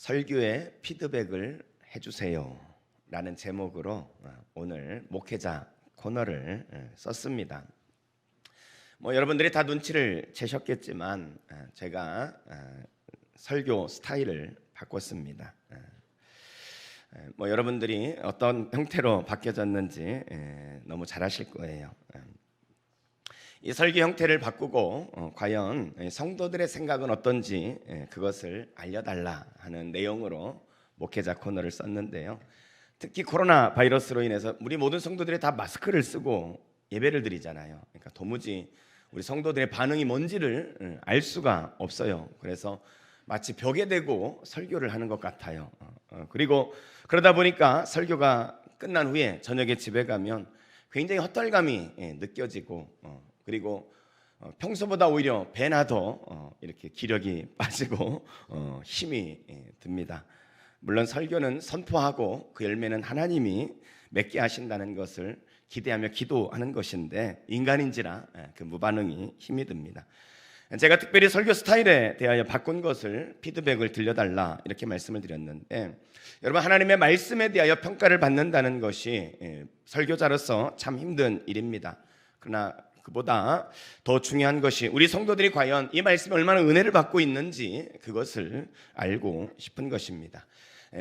설교에 피드백을 해주세요 라는 제목으로 오늘 목회자 코너를 썼습니다. 여러분들이 다 눈치를 채셨겠지만 제가 설교 스타일을 바꿨습니다. 여러분들이 어떤 형태로 바뀌어졌는지 너무 잘 아실 거예요. 이 설교 형태를 바꾸고 과연 성도들의 생각은 어떤지 그것을 알려달라 하는 내용으로 목회자 코너를 썼는데요. 특히 코로나 바이러스로 인해서 우리 모든 성도들이 다 마스크를 쓰고 예배를 드리잖아요. 그러니까 도무지 우리 성도들의 반응이 뭔지를 알 수가 없어요. 그래서 마치 벽에 대고 설교를 하는 것 같아요. 그리고 그러다 보니까 설교가 끝난 후에 저녁에 집에 가면 굉장히 헛달감이 느껴지고 그리고 평소보다 오히려 배나 더 이렇게 기력이 빠지고 힘이 듭니다. 물론 설교는 선포하고 그 열매는 하나님이 맺게 하신다는 것을 기대하며 기도하는 것인데 인간인지라 그 무반응이 힘이 듭니다. 제가 특별히 설교 스타일에 대하여 바꾼 것을 피드백을 들려달라 이렇게 말씀을 드렸는데, 여러분, 하나님의 말씀에 대하여 평가를 받는다는 것이 설교자로서 참 힘든 일입니다. 그러나 그보다 더 중요한 것이 우리 성도들이 과연 이 말씀에 얼마나 은혜를 받고 있는지 그것을 알고 싶은 것입니다.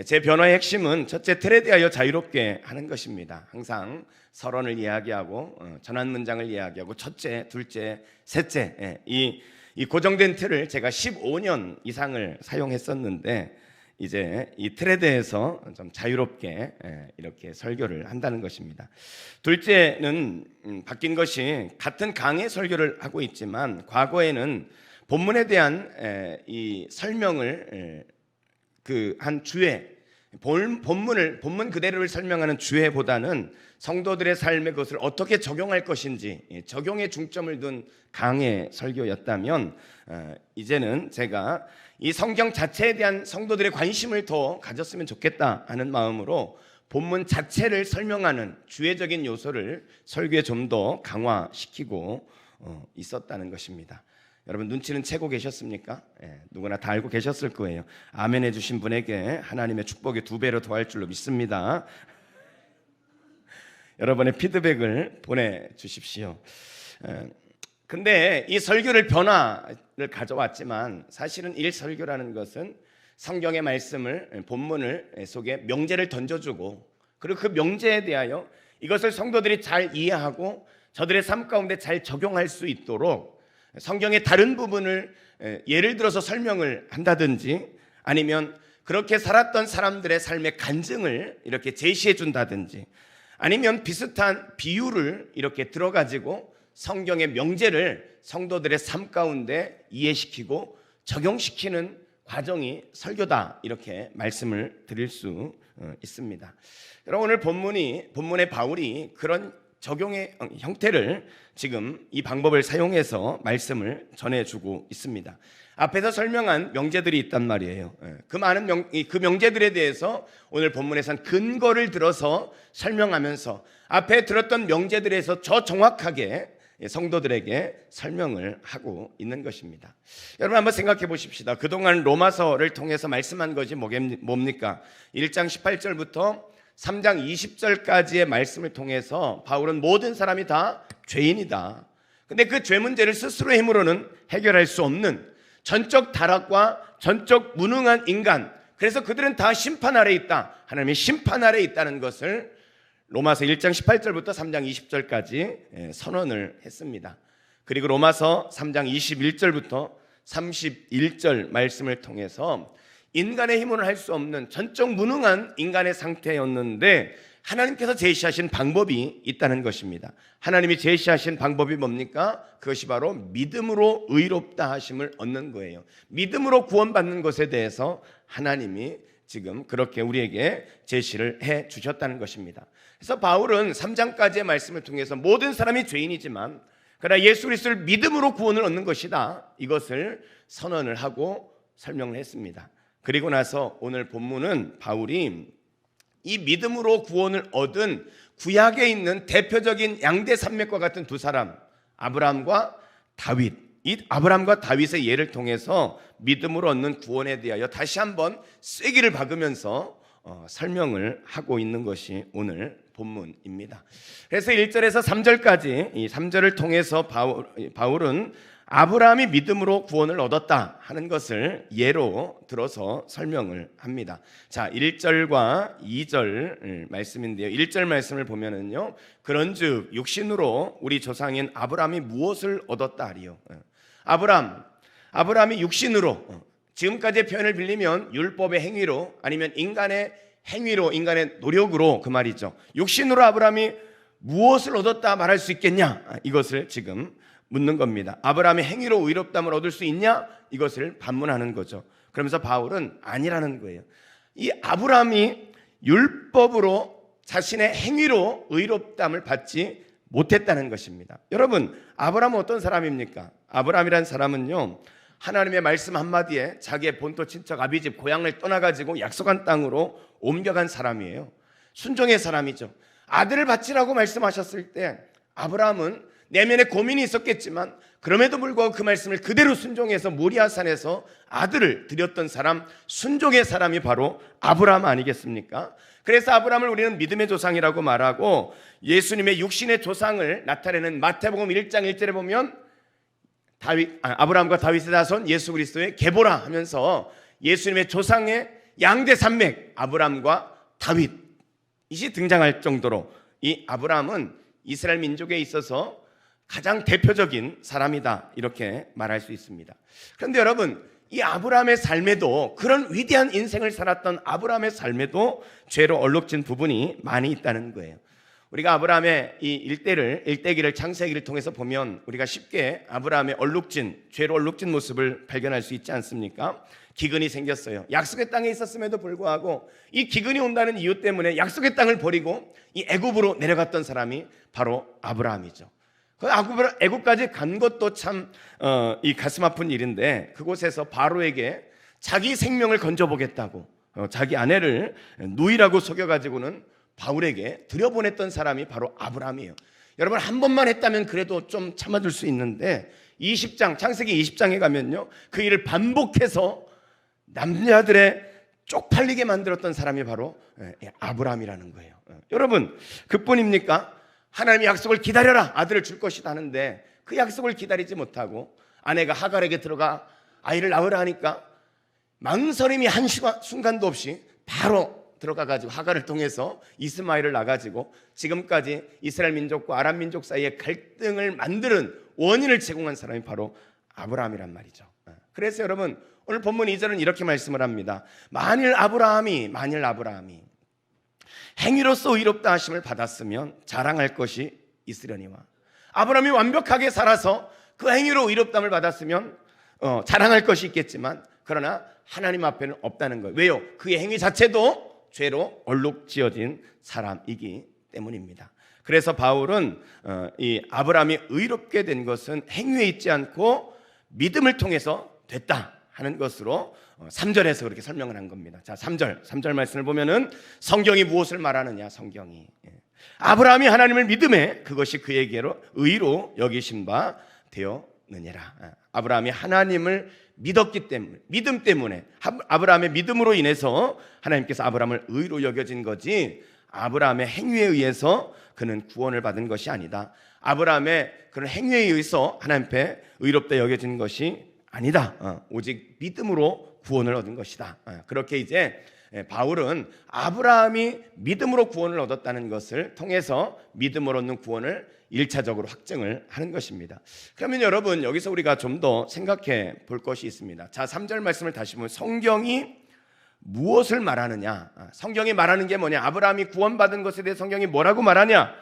제 변화의 핵심은 첫째, 틀에 대하여 자유롭게 하는 것입니다. 항상 서론을 이야기하고 전환 문장을 이야기하고 첫째, 둘째, 셋째 이 고정된 틀을 제가 15년 이상을 사용했었는데 이제 이 틀에 대해서 좀 자유롭게 이렇게 설교를 한다는 것입니다. 둘째는 바뀐 것이 같은 강의 설교를 하고 있지만 과거에는 본문에 대한 이 설명을 그 한 주에 본문 그대로를 설명하는 주회보다는 성도들의 삶에 그것을 어떻게 적용할 것인지 적용에 중점을 둔 강의 설교였다면 이제는 제가 이 성경 자체에 대한 성도들의 관심을 더 가졌으면 좋겠다 하는 마음으로 본문 자체를 설명하는 주회적인 요소를 설교에 좀 더 강화시키고 있었다는 것입니다. 여러분, 눈치는 채고 계셨습니까? 누구나 다 알고 계셨을 거예요. 아멘 해주신 분에게 하나님의 축복이 2배로 더할 줄로 믿습니다. 여러분의 피드백을 보내주십시오. 근데 이 설교를 변화를 가져왔지만 사실은 설교라는 것은 성경의 말씀을 본문을 속에 명제를 던져주고 그리고 그 명제에 대하여 이것을 성도들이 잘 이해하고 저들의 삶 가운데 잘 적용할 수 있도록 성경의 다른 부분을 예를 들어서 설명을 한다든지 아니면 그렇게 살았던 사람들의 삶의 간증을 이렇게 제시해 준다든지 아니면 비슷한 비유를 이렇게 들어가지고 성경의 명제를 성도들의 삶 가운데 이해시키고 적용시키는 과정이 설교다 이렇게 말씀을 드릴 수 있습니다. 여러분, 오늘 본문의 바울이 그런 적용의 형태를 지금 이 방법을 사용해서 말씀을 전해주고 있습니다. 앞에서 설명한 명제들이 있단 말이에요. 그 많은 그 명제들에 대해서 오늘 본문에서는 근거를 들어서 설명하면서 앞에 들었던 명제들에서 더 정확하게 성도들에게 설명을 하고 있는 것입니다. 여러분, 한번 생각해 보십시다. 그동안 로마서를 통해서 말씀한 것이 뭡니까? 1장 18절부터 3장 20절까지의 말씀을 통해서 바울은 모든 사람이 다 죄인이다. 근데 그 죄 문제를 스스로의 힘으로는 해결할 수 없는 전적 타락과 전적 무능한 인간, 그래서 그들은 다 심판 아래 있다. 하나님의 심판 아래 있다는 것을 로마서 1장 18절부터 3장 20절까지 선언을 했습니다. 그리고 로마서 3장 21절부터 31절 말씀을 통해서 인간의 힘으로는 할 수 없는 전적 무능한 인간의 상태였는데 하나님께서 제시하신 방법이 있다는 것입니다. 하나님이 제시하신 방법이 뭡니까? 그것이 바로 믿음으로 의롭다 하심을 얻는 거예요. 믿음으로 구원받는 것에 대해서 하나님이 지금 그렇게 우리에게 제시를 해 주셨다는 것입니다. 그래서 바울은 3장까지의 말씀을 통해서 모든 사람이 죄인이지만 그러나 예수 그리스도를 믿음으로 구원을 얻는 것이다, 이것을 선언을 하고 설명을 했습니다. 그리고 나서 오늘 본문은 바울이 이 믿음으로 구원을 얻은 구약에 있는 대표적인 양대 산맥과 같은 두 사람, 아브라함과 다윗, 이 아브라함과 다윗의 예를 통해서 믿음으로 얻는 구원에 대하여 다시 한번 쐐기를 박으면서 설명을 하고 있는 것이 오늘 본문입니다. 그래서 1절에서 3절까지 이 3절을 통해서 바울은 아브라함이 믿음으로 구원을 얻었다 하는 것을 예로 들어서 설명을 합니다. 자, 1절과 2절 말씀인데요. 1절 말씀을 보면은요. 그런즉 육신으로 우리 조상인 아브라함이 무엇을 얻었다 하리요. 아브라함이 육신으로, 지금까지의 표현을 빌리면 율법의 행위로 아니면 인간의 행위로, 인간의 노력으로, 그 말이죠. 육신으로 아브라함이 무엇을 얻었다 말할 수 있겠냐? 이것을 지금 묻는 겁니다. 아브라함의 행위로 의롭다함을 얻을 수 있냐? 이것을 반문하는 거죠. 그러면서 바울은 아니라는 거예요. 이 아브라함이 율법으로 자신의 행위로 의롭다함을 받지 못했다는 것입니다. 여러분, 아브라함은 어떤 사람입니까? 아브라함이라는 사람은요, 하나님의 말씀 한마디에 자기의 본토 친척 아비집 고향을 떠나가지고 약속한 땅으로 옮겨간 사람이에요. 순종의 사람이죠. 아들을 바치라고 말씀하셨을 때 아브라함은 내면에 고민이 있었겠지만 그럼에도 불구하고 그 말씀을 그대로 순종해서 모리아산에서 아들을 드렸던 사람, 순종의 사람이 바로 아브라함 아니겠습니까? 그래서 아브라함을 우리는 믿음의 조상이라고 말하고, 예수님의 육신의 조상을 나타내는 마태복음 1장 1절에 보면 아브라함과 다윗의 자손 예수 그리스도의 계보라 하면서 예수님의 조상의 양대 산맥 아브라함과 다윗이 등장할 정도로 이 아브라함은 이스라엘 민족에 있어서 가장 대표적인 사람이다, 이렇게 말할 수 있습니다. 그런데 여러분, 이 아브라함의 삶에도, 그런 위대한 인생을 살았던 아브라함의 삶에도 죄로 얼룩진 부분이 많이 있다는 거예요. 우리가 아브라함의 이 일대기를 창세기를 통해서 보면 우리가 쉽게 아브라함의 죄로 얼룩진 모습을 발견할 수 있지 않습니까? 기근이 생겼어요. 약속의 땅에 있었음에도 불구하고 이 기근이 온다는 이유 때문에 약속의 땅을 버리고 이 애굽으로 내려갔던 사람이 바로 아브라함이죠. 애굽까지 간 것도 참 이 가슴 아픈 일인데, 그곳에서 바로에게 자기 생명을 건져보겠다고 자기 아내를 누이라고 속여가지고는 바울에게 들여보냈던 사람이 바로 아브라함이에요. 여러분, 한 번만 했다면 그래도 좀 참아줄 수 있는데 창세기 20장에 가면요, 그 일을 반복해서 남자들의 쪽팔리게 만들었던 사람이 바로 아브라함이라는 거예요. 여러분, 그뿐입니까? 하나님이 약속을 기다려라, 아들을 줄 것이다 하는데 그 약속을 기다리지 못하고 아내가 하갈에게 들어가 아이를 낳으라 하니까 망설임이 한 순간도 없이 바로 들어가가지고 하갈을 통해서 이스마엘을 낳아가지고 지금까지 이스라엘 민족과 아람 민족 사이에 갈등을 만드는 원인을 제공한 사람이 바로 아브라함이란 말이죠. 그래서 여러분, 오늘 본문 2절은 이렇게 말씀을 합니다. 만일 아브라함이 행위로서 의롭다 하심을 받았으면 자랑할 것이 있으려니와. 아브라함이 완벽하게 살아서 그 행위로 의롭다함을 받았으면 자랑할 것이 있겠지만, 그러나 하나님 앞에는 없다는 거예요. 왜요? 그의 행위 자체도 죄로 얼룩지어진 사람이기 때문입니다. 그래서 바울은 이 아브라함이 의롭게 된 것은 행위에 있지 않고 믿음을 통해서 됐다 하는 것으로 3절에서 그렇게 설명을 한 겁니다. 자, 3절 말씀을 보면은 성경이 무엇을 말하느냐? 성경이 아브라함이 하나님을 믿음에 그것이 그에게로 의로 여기신 바 되었느니라. 아브라함이 하나님을 믿었기 때문에, 믿음 때문에, 아브라함의 믿음으로 인해서 하나님께서 아브라함을 의로 여겨진 거지, 아브라함의 행위에 의해서 그는 구원을 받은 것이 아니다. 아브라함의 그런 행위에 의해서 하나님 앞에 의롭다 여겨진 것이 아니다. 오직 믿음으로 구원을 얻은 것이다. 그렇게 이제 바울은 아브라함이 믿음으로 구원을 얻었다는 것을 통해서 믿음으로 얻는 구원을 1차적으로 확증을 하는 것입니다. 그러면 여러분, 여기서 우리가 좀 더 생각해 볼 것이 있습니다. 자, 3절 말씀을 다시 보면 성경이 무엇을 말하느냐? 성경이 말하는 게 뭐냐? 아브라함이 구원받은 것에 대해 성경이 뭐라고 말하냐?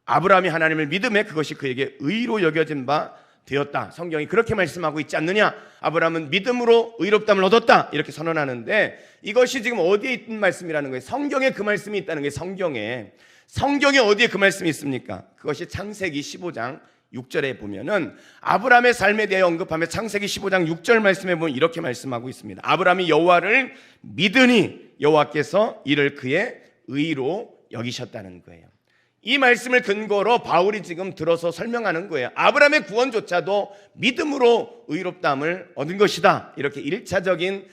아브라함이 하나님을 믿음에 그것이 그에게 의로 여겨진 바 되었다. 성경이 그렇게 말씀하고 있지 않느냐? 아브라함은 믿음으로 의롭다함을 얻었다, 이렇게 선언하는데, 이것이 지금 어디에 있는 말씀이라는 거예요? 성경에 그 말씀이 있다는 거예요. 성경에 어디에 그 말씀이 있습니까? 그것이 창세기 15장 6절에 보면은 아브라함의 삶에 대해 언급하며 창세기 15장 6절 말씀에 보면 이렇게 말씀하고 있습니다. 아브라함이 여호와를 믿으니 여호와께서 이를 그의 의로 여기셨다는 거예요. 이 말씀을 근거로 바울이 지금 들어서 설명하는 거예요. 아브라함의 구원조차도 믿음으로 의롭다함을 얻은 것이다. 이렇게 1차적인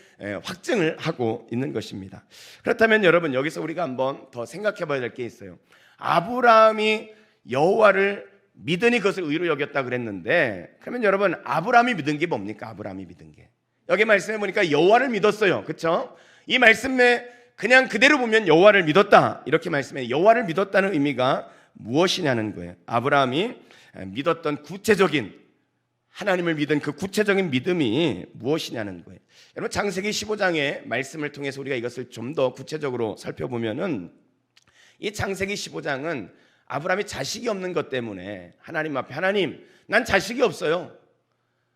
확증을 하고 있는 것입니다. 그렇다면 여러분, 여기서 우리가 한번 더 생각해 봐야 될 게 있어요. 아브라함이 여호와를 믿으니 그것을 의로 여겼다 그랬는데, 그러면 여러분, 아브라함이 믿은 게 뭡니까? 아브라함이 믿은 게, 여기 말씀해 보니까 여호와를 믿었어요. 그렇죠? 이 말씀에 그냥 그대로 보면 여호와를 믿었다, 이렇게 말씀해. 여호와를 믿었다는 의미가 무엇이냐는 거예요. 아브라함이 믿었던 구체적인, 하나님을 믿은 그 구체적인 믿음이 무엇이냐는 거예요. 여러분, 창세기 15장의 말씀을 통해서 우리가 이것을 좀 더 구체적으로 살펴보면은, 이 창세기 15장은 아브라함이 자식이 없는 것 때문에 하나님 앞에, 하나님, 난 자식이 없어요.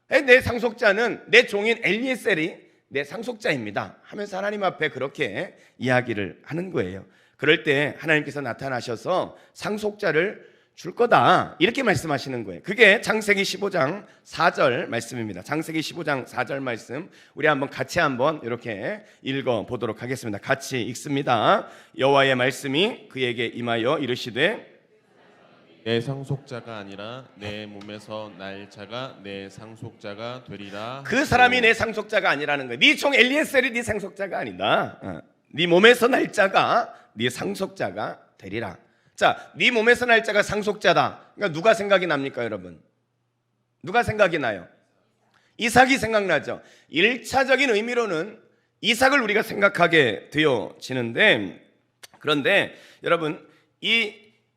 내 상속자는 내 종인 엘리에셀이 내 상속자입니다 하면서 하나님 앞에 그렇게 이야기를 하는 거예요. 그럴 때 하나님께서 나타나셔서 상속자를 줄 거다, 이렇게 말씀하시는 거예요. 그게 창세기 15장 4절 말씀입니다. 창세기 15장 4절 말씀 우리 한번 같이 한번 이렇게 읽어보도록 하겠습니다. 같이 읽습니다. 여호와의 말씀이 그에게 임하여 이르시되 내 상속자가 아니라 내 몸에서 날 자가 내 상속자가 되리라. 그 사람이 내 상속자가 아니라는 거예요. 네 종 엘리에셀이 네 상속자가 아니다. 네 몸에서 날 자가 네 상속자가 되리라. 자, 네 몸에서 날 자가 상속자다. 그러니까 누가 생각이 납니까, 여러분? 누가 생각이 나요? 이삭이 생각나죠. 1차적인 의미로는 이삭을 우리가 생각하게 되어지는데, 그런데 여러분,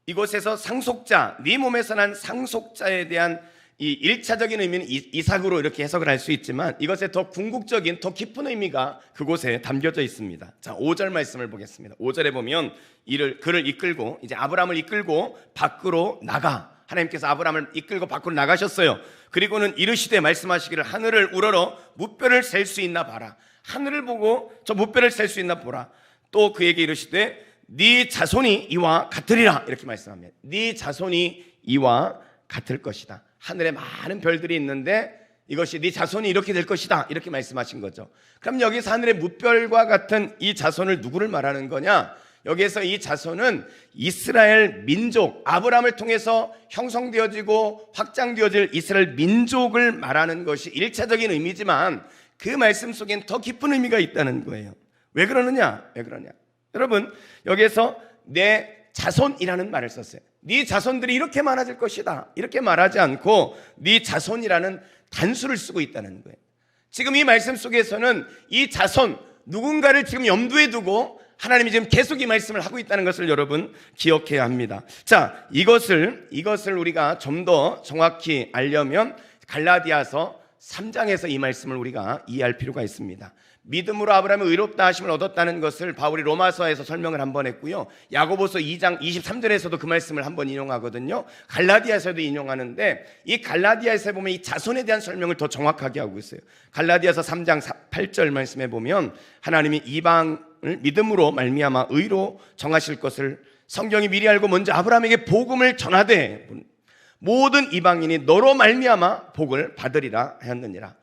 이곳에서 상속자, 네 몸에서 난 상속자에 대한 이 1차적인 의미는 이삭으로 이렇게 해석을 할 수 있지만, 이것에 더 궁극적인, 더 깊은 의미가 그곳에 담겨져 있습니다. 자, 5절 말씀을 보겠습니다. 5절에 보면 그를 이끌고, 이제 아브라함을 이끌고 밖으로 나가. 하나님께서 아브라함을 이끌고 밖으로 나가셨어요. 그리고는 이르시되 말씀하시기를 하늘을 우러러 무뼈를 셀 수 있나 봐라. 하늘을 보고 저 무뼈를 셀 수 있나 보라. 또 그에게 이르시되 네 자손이 이와 같으리라, 이렇게 말씀합니다. 네 자손이 이와 같을 것이다. 하늘에 많은 별들이 있는데 이것이 네 자손이 이렇게 될 것이다, 이렇게 말씀하신 거죠. 그럼 여기서 하늘의 무별과 같은 이 자손을 누구를 말하는 거냐? 여기에서 이 자손은 이스라엘 민족, 아브라함을 통해서 형성되어지고 확장되어질 이스라엘 민족을 말하는 것이 1차적인 의미지만, 그 말씀 속엔 더 깊은 의미가 있다는 거예요. 왜 그러느냐? 여러분, 여기에서 내 자손이라는 말을 썼어요. 네 자손들이 이렇게 많아질 것이다, 이렇게 말하지 않고 네 자손이라는 단수를 쓰고 있다는 거예요. 지금 이 말씀 속에서는 이 자손, 누군가를 지금 염두에 두고 하나님이 지금 계속 이 말씀을 하고 있다는 것을 여러분 기억해야 합니다. 자, 이것을 우리가 좀 더 정확히 알려면 갈라디아서 3장에서 이 말씀을 우리가 이해할 필요가 있습니다. 믿음으로 아브라함이 의롭다 하심을 얻었다는 것을 바울이 로마서에서 설명을 한번 했고요, 야고보서 2장 23절에서도 그 말씀을 한번 인용하거든요. 갈라디아서도 인용하는데, 이 갈라디아서에 보면 이 자손에 대한 설명을 더 정확하게 하고 있어요. 갈라디아서 3장 8절 말씀에 보면 하나님이 이방을 믿음으로 말미암아 의로 정하실 것을 성경이 미리 알고 먼저 아브라함에게 복음을 전하되 모든 이방인이 너로 말미암아 복을 받으리라 하였느니라.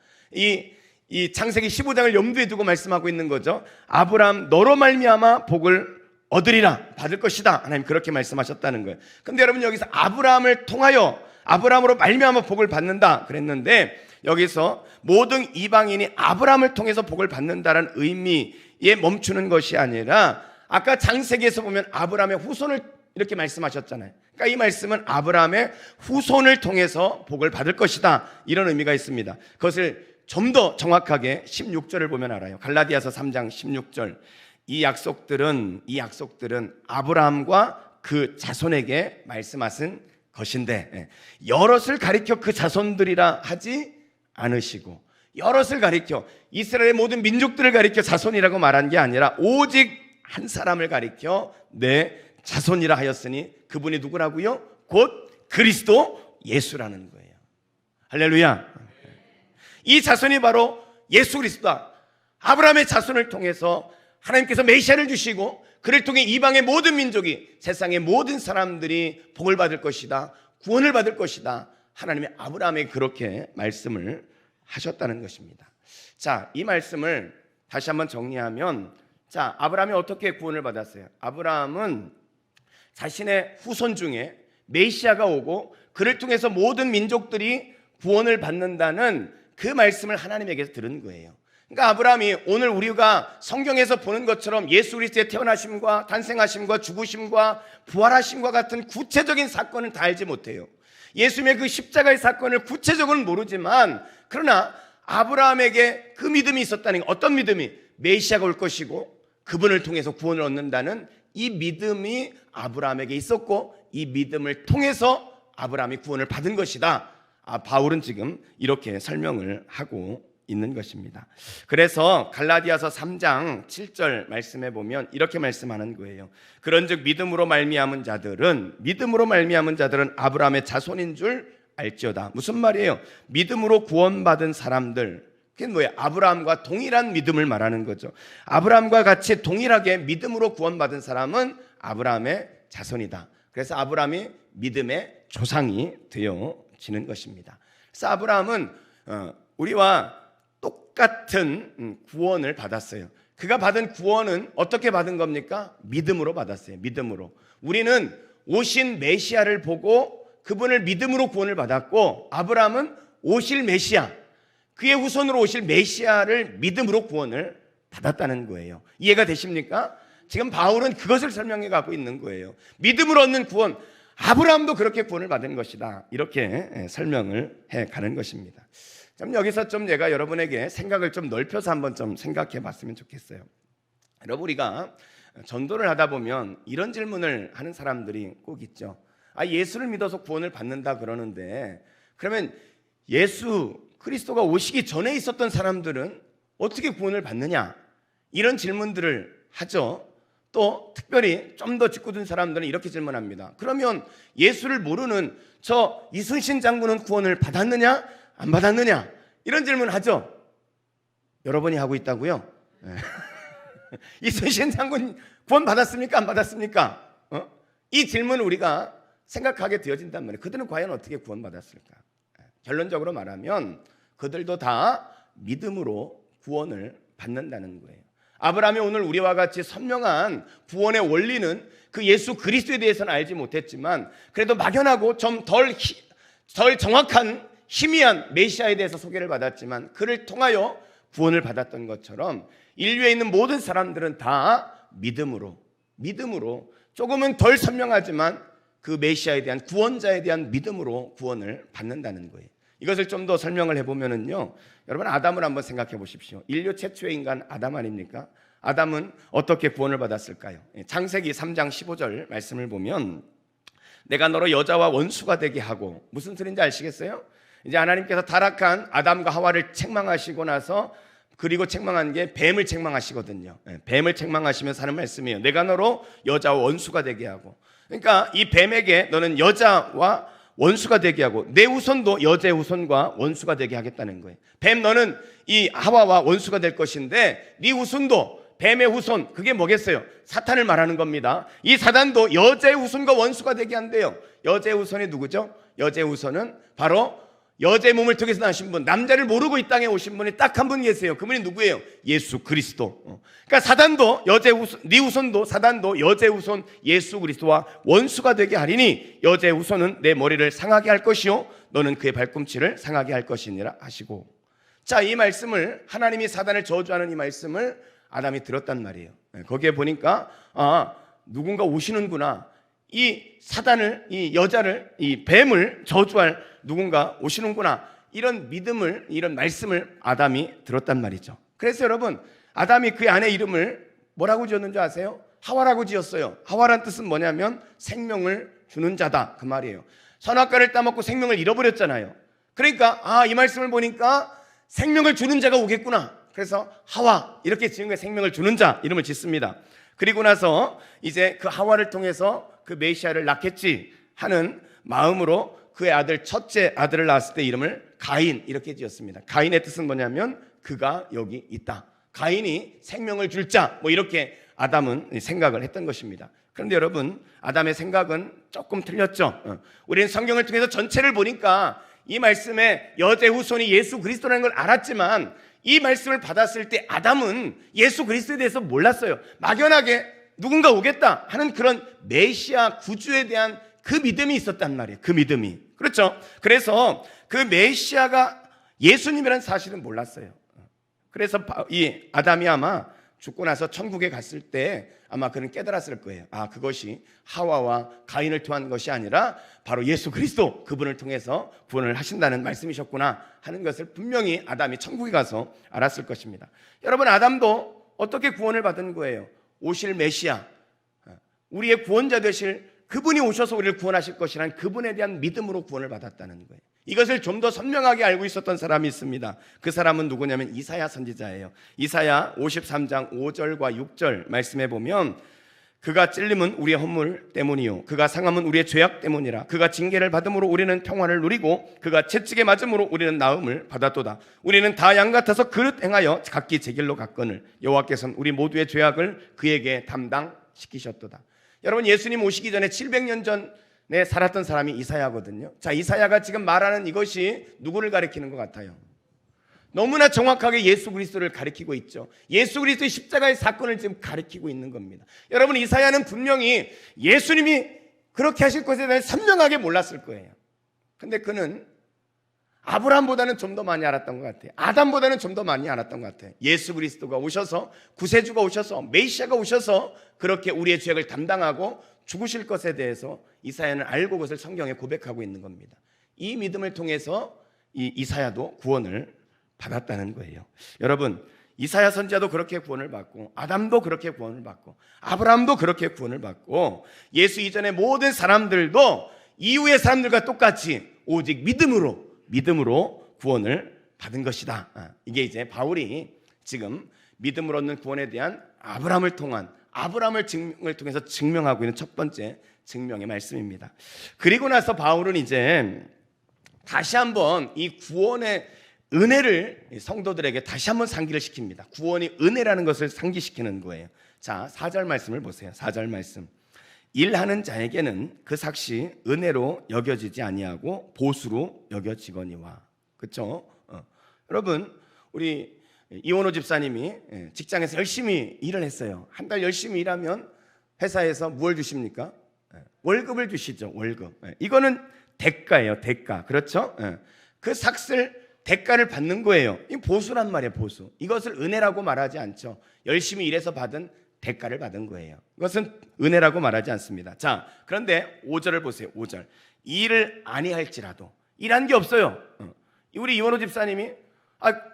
이 창세기 15장을 염두에 두고 말씀하고 있는 거죠. 아브라함 너로 말미암아 복을 얻으리라, 받을 것이다, 하나님 그렇게 말씀하셨다는 거예요. 그런데 여러분, 여기서 아브라함을 통하여, 아브라함으로 말미암아 복을 받는다 그랬는데, 여기서 모든 이방인이 아브라함을 통해서 복을 받는다는 의미에 멈추는 것이 아니라, 아까 창세기에서 보면 아브라함의 후손을 이렇게 말씀하셨잖아요. 그러니까 이 말씀은 아브라함의 후손을 통해서 복을 받을 것이다, 이런 의미가 있습니다. 그것을 좀 더 정확하게 16절을 보면 알아요. 갈라디아서 3장 16절. 이 약속들은 아브라함과 그 자손에게 말씀하신 것인데, 여럿을 가리켜 그 자손들이라 하지 않으시고, 여럿을 가리켜 이스라엘의 모든 민족들을 가리켜 자손이라고 말한 게 아니라 오직 한 사람을 가리켜 내 자손이라 하였으니 그분이 누구라고요? 곧 그리스도 예수라는 거예요. 할렐루야. 이 자손이 바로 예수 그리스도다. 아브라함의 자손을 통해서 하나님께서 메시아를 주시고 그를 통해 이방의 모든 민족이, 세상의 모든 사람들이 복을 받을 것이다, 구원을 받을 것이다, 하나님의 아브라함에게 그렇게 말씀을 하셨다는 것입니다. 자, 이 말씀을 다시 한번 정리하면, 자, 아브라함이 어떻게 구원을 받았어요? 아브라함은 자신의 후손 중에 메시아가 오고 그를 통해서 모든 민족들이 구원을 받는다는 그 말씀을 하나님에게서 들은 거예요. 그러니까 아브라함이 오늘 우리가 성경에서 보는 것처럼 예수 그리스도의 태어나심과 탄생하심과 죽으심과 부활하심과 같은 구체적인 사건은 다 알지 못해요. 예수님의 그 십자가의 사건을 구체적으로는 모르지만, 그러나 아브라함에게 그 믿음이 있었다는 게, 어떤 믿음이? 메시아가 올 것이고 그분을 통해서 구원을 얻는다는 이 믿음이 아브라함에게 있었고, 이 믿음을 통해서 아브라함이 구원을 받은 것이다. 바울은 지금 이렇게 설명을 하고 있는 것입니다. 그래서 갈라디아서 3장 7절 말씀해 보면 이렇게 말씀하는 거예요. 그런즉 믿음으로 말미암은 자들은 아브라함의 자손인 줄 알지어다. 무슨 말이에요? 믿음으로 구원받은 사람들, 그게 뭐예요? 아브라함과 동일한 믿음을 말하는 거죠. 아브라함과 같이 동일하게 믿음으로 구원받은 사람은 아브라함의 자손이다. 그래서 아브라함이 믿음의 조상이 되어지는 것입니다. 그래서 아브라함은 우리와 똑같은 구원을 받았어요. 그가 받은 구원은 어떻게 받은 겁니까? 믿음으로 받았어요. 믿음으로. 우리는 오신 메시아를 보고 그분을 믿음으로 구원을 받았고, 아브라함은 오실 메시아, 그의 후손으로 오실 메시아를 믿음으로 구원을 받았다는 거예요. 이해가 되십니까? 지금 바울은 그것을 설명해 가고 있는 거예요. 믿음으로 얻는 구원, 아브라함도 그렇게 구원을 받은 것이다. 이렇게 설명을 해 가는 것입니다. 좀 여기서 좀 제가 여러분에게 생각을 좀 넓혀서 한번 좀 생각해 봤으면 좋겠어요. 여러분, 우리가 전도를 하다 보면 이런 질문을 하는 사람들이 꼭 있죠. 예수를 믿어서 구원을 받는다 그러는데, 그러면 예수 그리스도가 오시기 전에 있었던 사람들은 어떻게 구원을 받느냐? 이런 질문들을 하죠. 또 특별히 좀 더 짓궂은 사람들은 이렇게 질문합니다. 그러면 예수를 모르는 저 이순신 장군은 구원을 받았느냐? 안 받았느냐? 이런 질문을 하죠. 여러분이 하고 있다고요? 이순신 장군 구원 받았습니까? 안 받았습니까? 이 질문을 우리가 생각하게 되어진단 말이에요. 그들은 과연 어떻게 구원 받았을까? 결론적으로 말하면 그들도 다 믿음으로 구원을 받는다는 거예요. 아브라함이 오늘 우리와 같이 선명한 구원의 원리는 그 예수 그리스도에 대해서는 알지 못했지만, 그래도 막연하고 좀 덜 정확한 희미한 메시아에 대해서 소개를 받았지만, 그를 통하여 구원을 받았던 것처럼 인류에 있는 모든 사람들은 다 믿음으로 조금은 덜 선명하지만 그 메시아에 대한, 구원자에 대한 믿음으로 구원을 받는다는 거예요. 이것을 좀 더 설명을 해보면은요, 여러분 아담을 한번 생각해 보십시오. 인류 최초의 인간 아담 아닙니까? 아담은 어떻게 구원을 받았을까요? 창세기 3장 15절 말씀을 보면, 내가 너로 여자와 원수가 되게 하고, 무슨 소리인지 아시겠어요? 이제 하나님께서 타락한 아담과 하와를 책망하시고 나서, 그리고 책망한 게 뱀을 책망하시거든요. 뱀을 책망하시면서 하는 말씀이에요. 내가 너로 여자와 원수가 되게 하고. 그러니까 이 뱀에게 너는 여자와 원수가 되게 하고 내 후손도 여자의 후손과 원수가 되게 하겠다는 거예요. 뱀, 너는 이 하와와 원수가 될 것인데 네 후손도, 뱀의 후손, 그게 뭐겠어요? 사탄을 말하는 겁니다. 이 사단도 여자의 후손과 원수가 되게 한대요. 여자의 후손이 누구죠? 여자의 후손은 바로 여자의 몸을 통해서 나신 분, 남자를 모르고 이 땅에 오신 분이 딱 한 분 계세요. 그분이 누구예요? 예수 그리스도. 그러니까 사단도 여자의 후손, 네 후손도, 사단도 여자의 후손 예수 그리스도와 원수가 되게 하리니 여자의 후손은 내 머리를 상하게 할 것이요 너는 그의 발꿈치를 상하게 할 것이니라 하시고. 자, 이 말씀을, 하나님이 사단을 저주하는 이 말씀을 아담이 들었단 말이에요. 거기에 보니까 누군가 오시는구나. 이 사단을, 이 여자를, 이 뱀을 저주할 누군가 오시는구나. 이런 믿음을, 이런 말씀을 아담이 들었단 말이죠. 그래서 여러분, 아담이 그 아내 이름을 뭐라고 지었는 줄 아세요? 하와라고 지었어요. 하와란 뜻은 뭐냐면 생명을 주는 자다, 그 말이에요. 선악과를 따먹고 생명을 잃어버렸잖아요. 그러니까 이 말씀을 보니까 생명을 주는 자가 오겠구나. 그래서 하와, 이렇게 지은 거예요. 생명을 주는 자 이름을 짓습니다. 그리고 나서 이제 그 하와를 통해서 그 메시아를 낳겠지 하는 마음으로 그의 아들, 첫째 아들을 낳았을 때 이름을 가인, 이렇게 지었습니다. 가인의 뜻은 뭐냐면 그가 여기 있다. 가인이 생명을 줄 자, 뭐 이렇게 아담은 생각을 했던 것입니다. 그런데 여러분, 아담의 생각은 조금 틀렸죠. 우리는 성경을 통해서 전체를 보니까 이 말씀에 여자의 후손이 예수 그리스도라는 걸 알았지만, 이 말씀을 받았을 때 아담은 예수 그리스도에 대해서 몰랐어요. 막연하게 누군가 오겠다 하는 그런 메시아 구주에 대한 그 믿음이 있었단 말이에요. 그 믿음이. 그렇죠? 그래서 그 메시아가 예수님이라는 사실은 몰랐어요. 그래서 이 아담이 아마 죽고 나서 천국에 갔을 때 아마 그는 깨달았을 거예요. 아, 그것이 하와와 가인을 통한 것이 아니라 바로 예수 그리스도, 그분을 통해서 구원을 하신다는 말씀이셨구나 하는 것을 분명히 아담이 천국에 가서 알았을 것입니다. 여러분, 아담도 어떻게 구원을 받은 거예요? 오실 메시아, 우리의 구원자 되실 그분이 오셔서 우리를 구원하실 것이라는 그분에 대한 믿음으로 구원을 받았다는 거예요. 이것을 좀 더 선명하게 알고 있었던 사람이 있습니다. 그 사람은 누구냐면 이사야 선지자예요. 이사야 53장 5절과 6절 말씀해 보면, 그가 찔림은 우리의 허물 때문이요 그가 상함은 우리의 죄악 때문이라. 그가 징계를 받음으로 우리는 평화를 누리고 그가 채찍에 맞음으로 우리는 나음을 받았도다. 우리는 다 양 같아서 그릇 행하여 각기 제 길로 갔거늘 여호와께서는 우리 모두의 죄악을 그에게 담당시키셨도다. 여러분, 예수님 오시기 전에 700년 전에 살았던 사람이 이사야거든요. 자, 이사야가 지금 말하는 이것이 누구를 가리키는 것 같아요? 너무나 정확하게 예수 그리스도를 가리키고 있죠. 예수 그리스도의 십자가의 사건을 지금 가리키고 있는 겁니다. 여러분, 이사야는 분명히 예수님이 그렇게 하실 것에 대해 선명하게 몰랐을 거예요. 근데 그는 아브라함보다는 좀 더 많이 알았던 것 같아요. 아담보다는 좀 더 많이 알았던 것 같아요. 예수 그리스도가 오셔서, 구세주가 오셔서, 메시아가 오셔서 그렇게 우리의 죄악을 담당하고 죽으실 것에 대해서 이사야는 알고 그것을 성경에 고백하고 있는 겁니다. 이 믿음을 통해서 이 이사야도 구원을 받았다는 거예요. 여러분, 이사야 선지자도 그렇게 구원을 받고, 아담도 그렇게 구원을 받고, 아브라함도 그렇게 구원을 받고, 예수 이전의 모든 사람들도 이후의 사람들과 똑같이 오직 믿음으로 구원을 받은 것이다. 이게 이제 바울이 지금 믿음으로 얻는 구원에 대한 아브라함을 통해서 증명하고 있는 첫 번째 증명의 말씀입니다. 그리고 나서 바울은 이제 다시 한번 이 구원의 은혜를 성도들에게 다시 한번 상기를 시킵니다. 구원이 은혜라는 것을 상기시키는 거예요. 자, 4절 말씀을 보세요. 4절 말씀. 일하는 자에게는 그 삭시 은혜로 여겨지지 아니하고 보수로 여겨지거니와. 그렇죠? 여러분, 우리 이원호 집사님이 직장에서 열심히 일을 했어요. 한 달 열심히 일하면 회사에서 무엇을 주십니까? 월급을 주시죠. 월급. 이거는 대가예요. 대가. 그렇죠? 그 삭슬 대가를 받는 거예요. 이 보수란 말이에요. 보수. 이것을 은혜라고 말하지 않죠. 열심히 일해서 받은 대가를 받은 거예요. 이것은 은혜라고 말하지 않습니다. 자, 그런데 5절을 보세요. 5절. 일을 아니할지라도, 일한 게 없어요. 우리 이원호 집사님이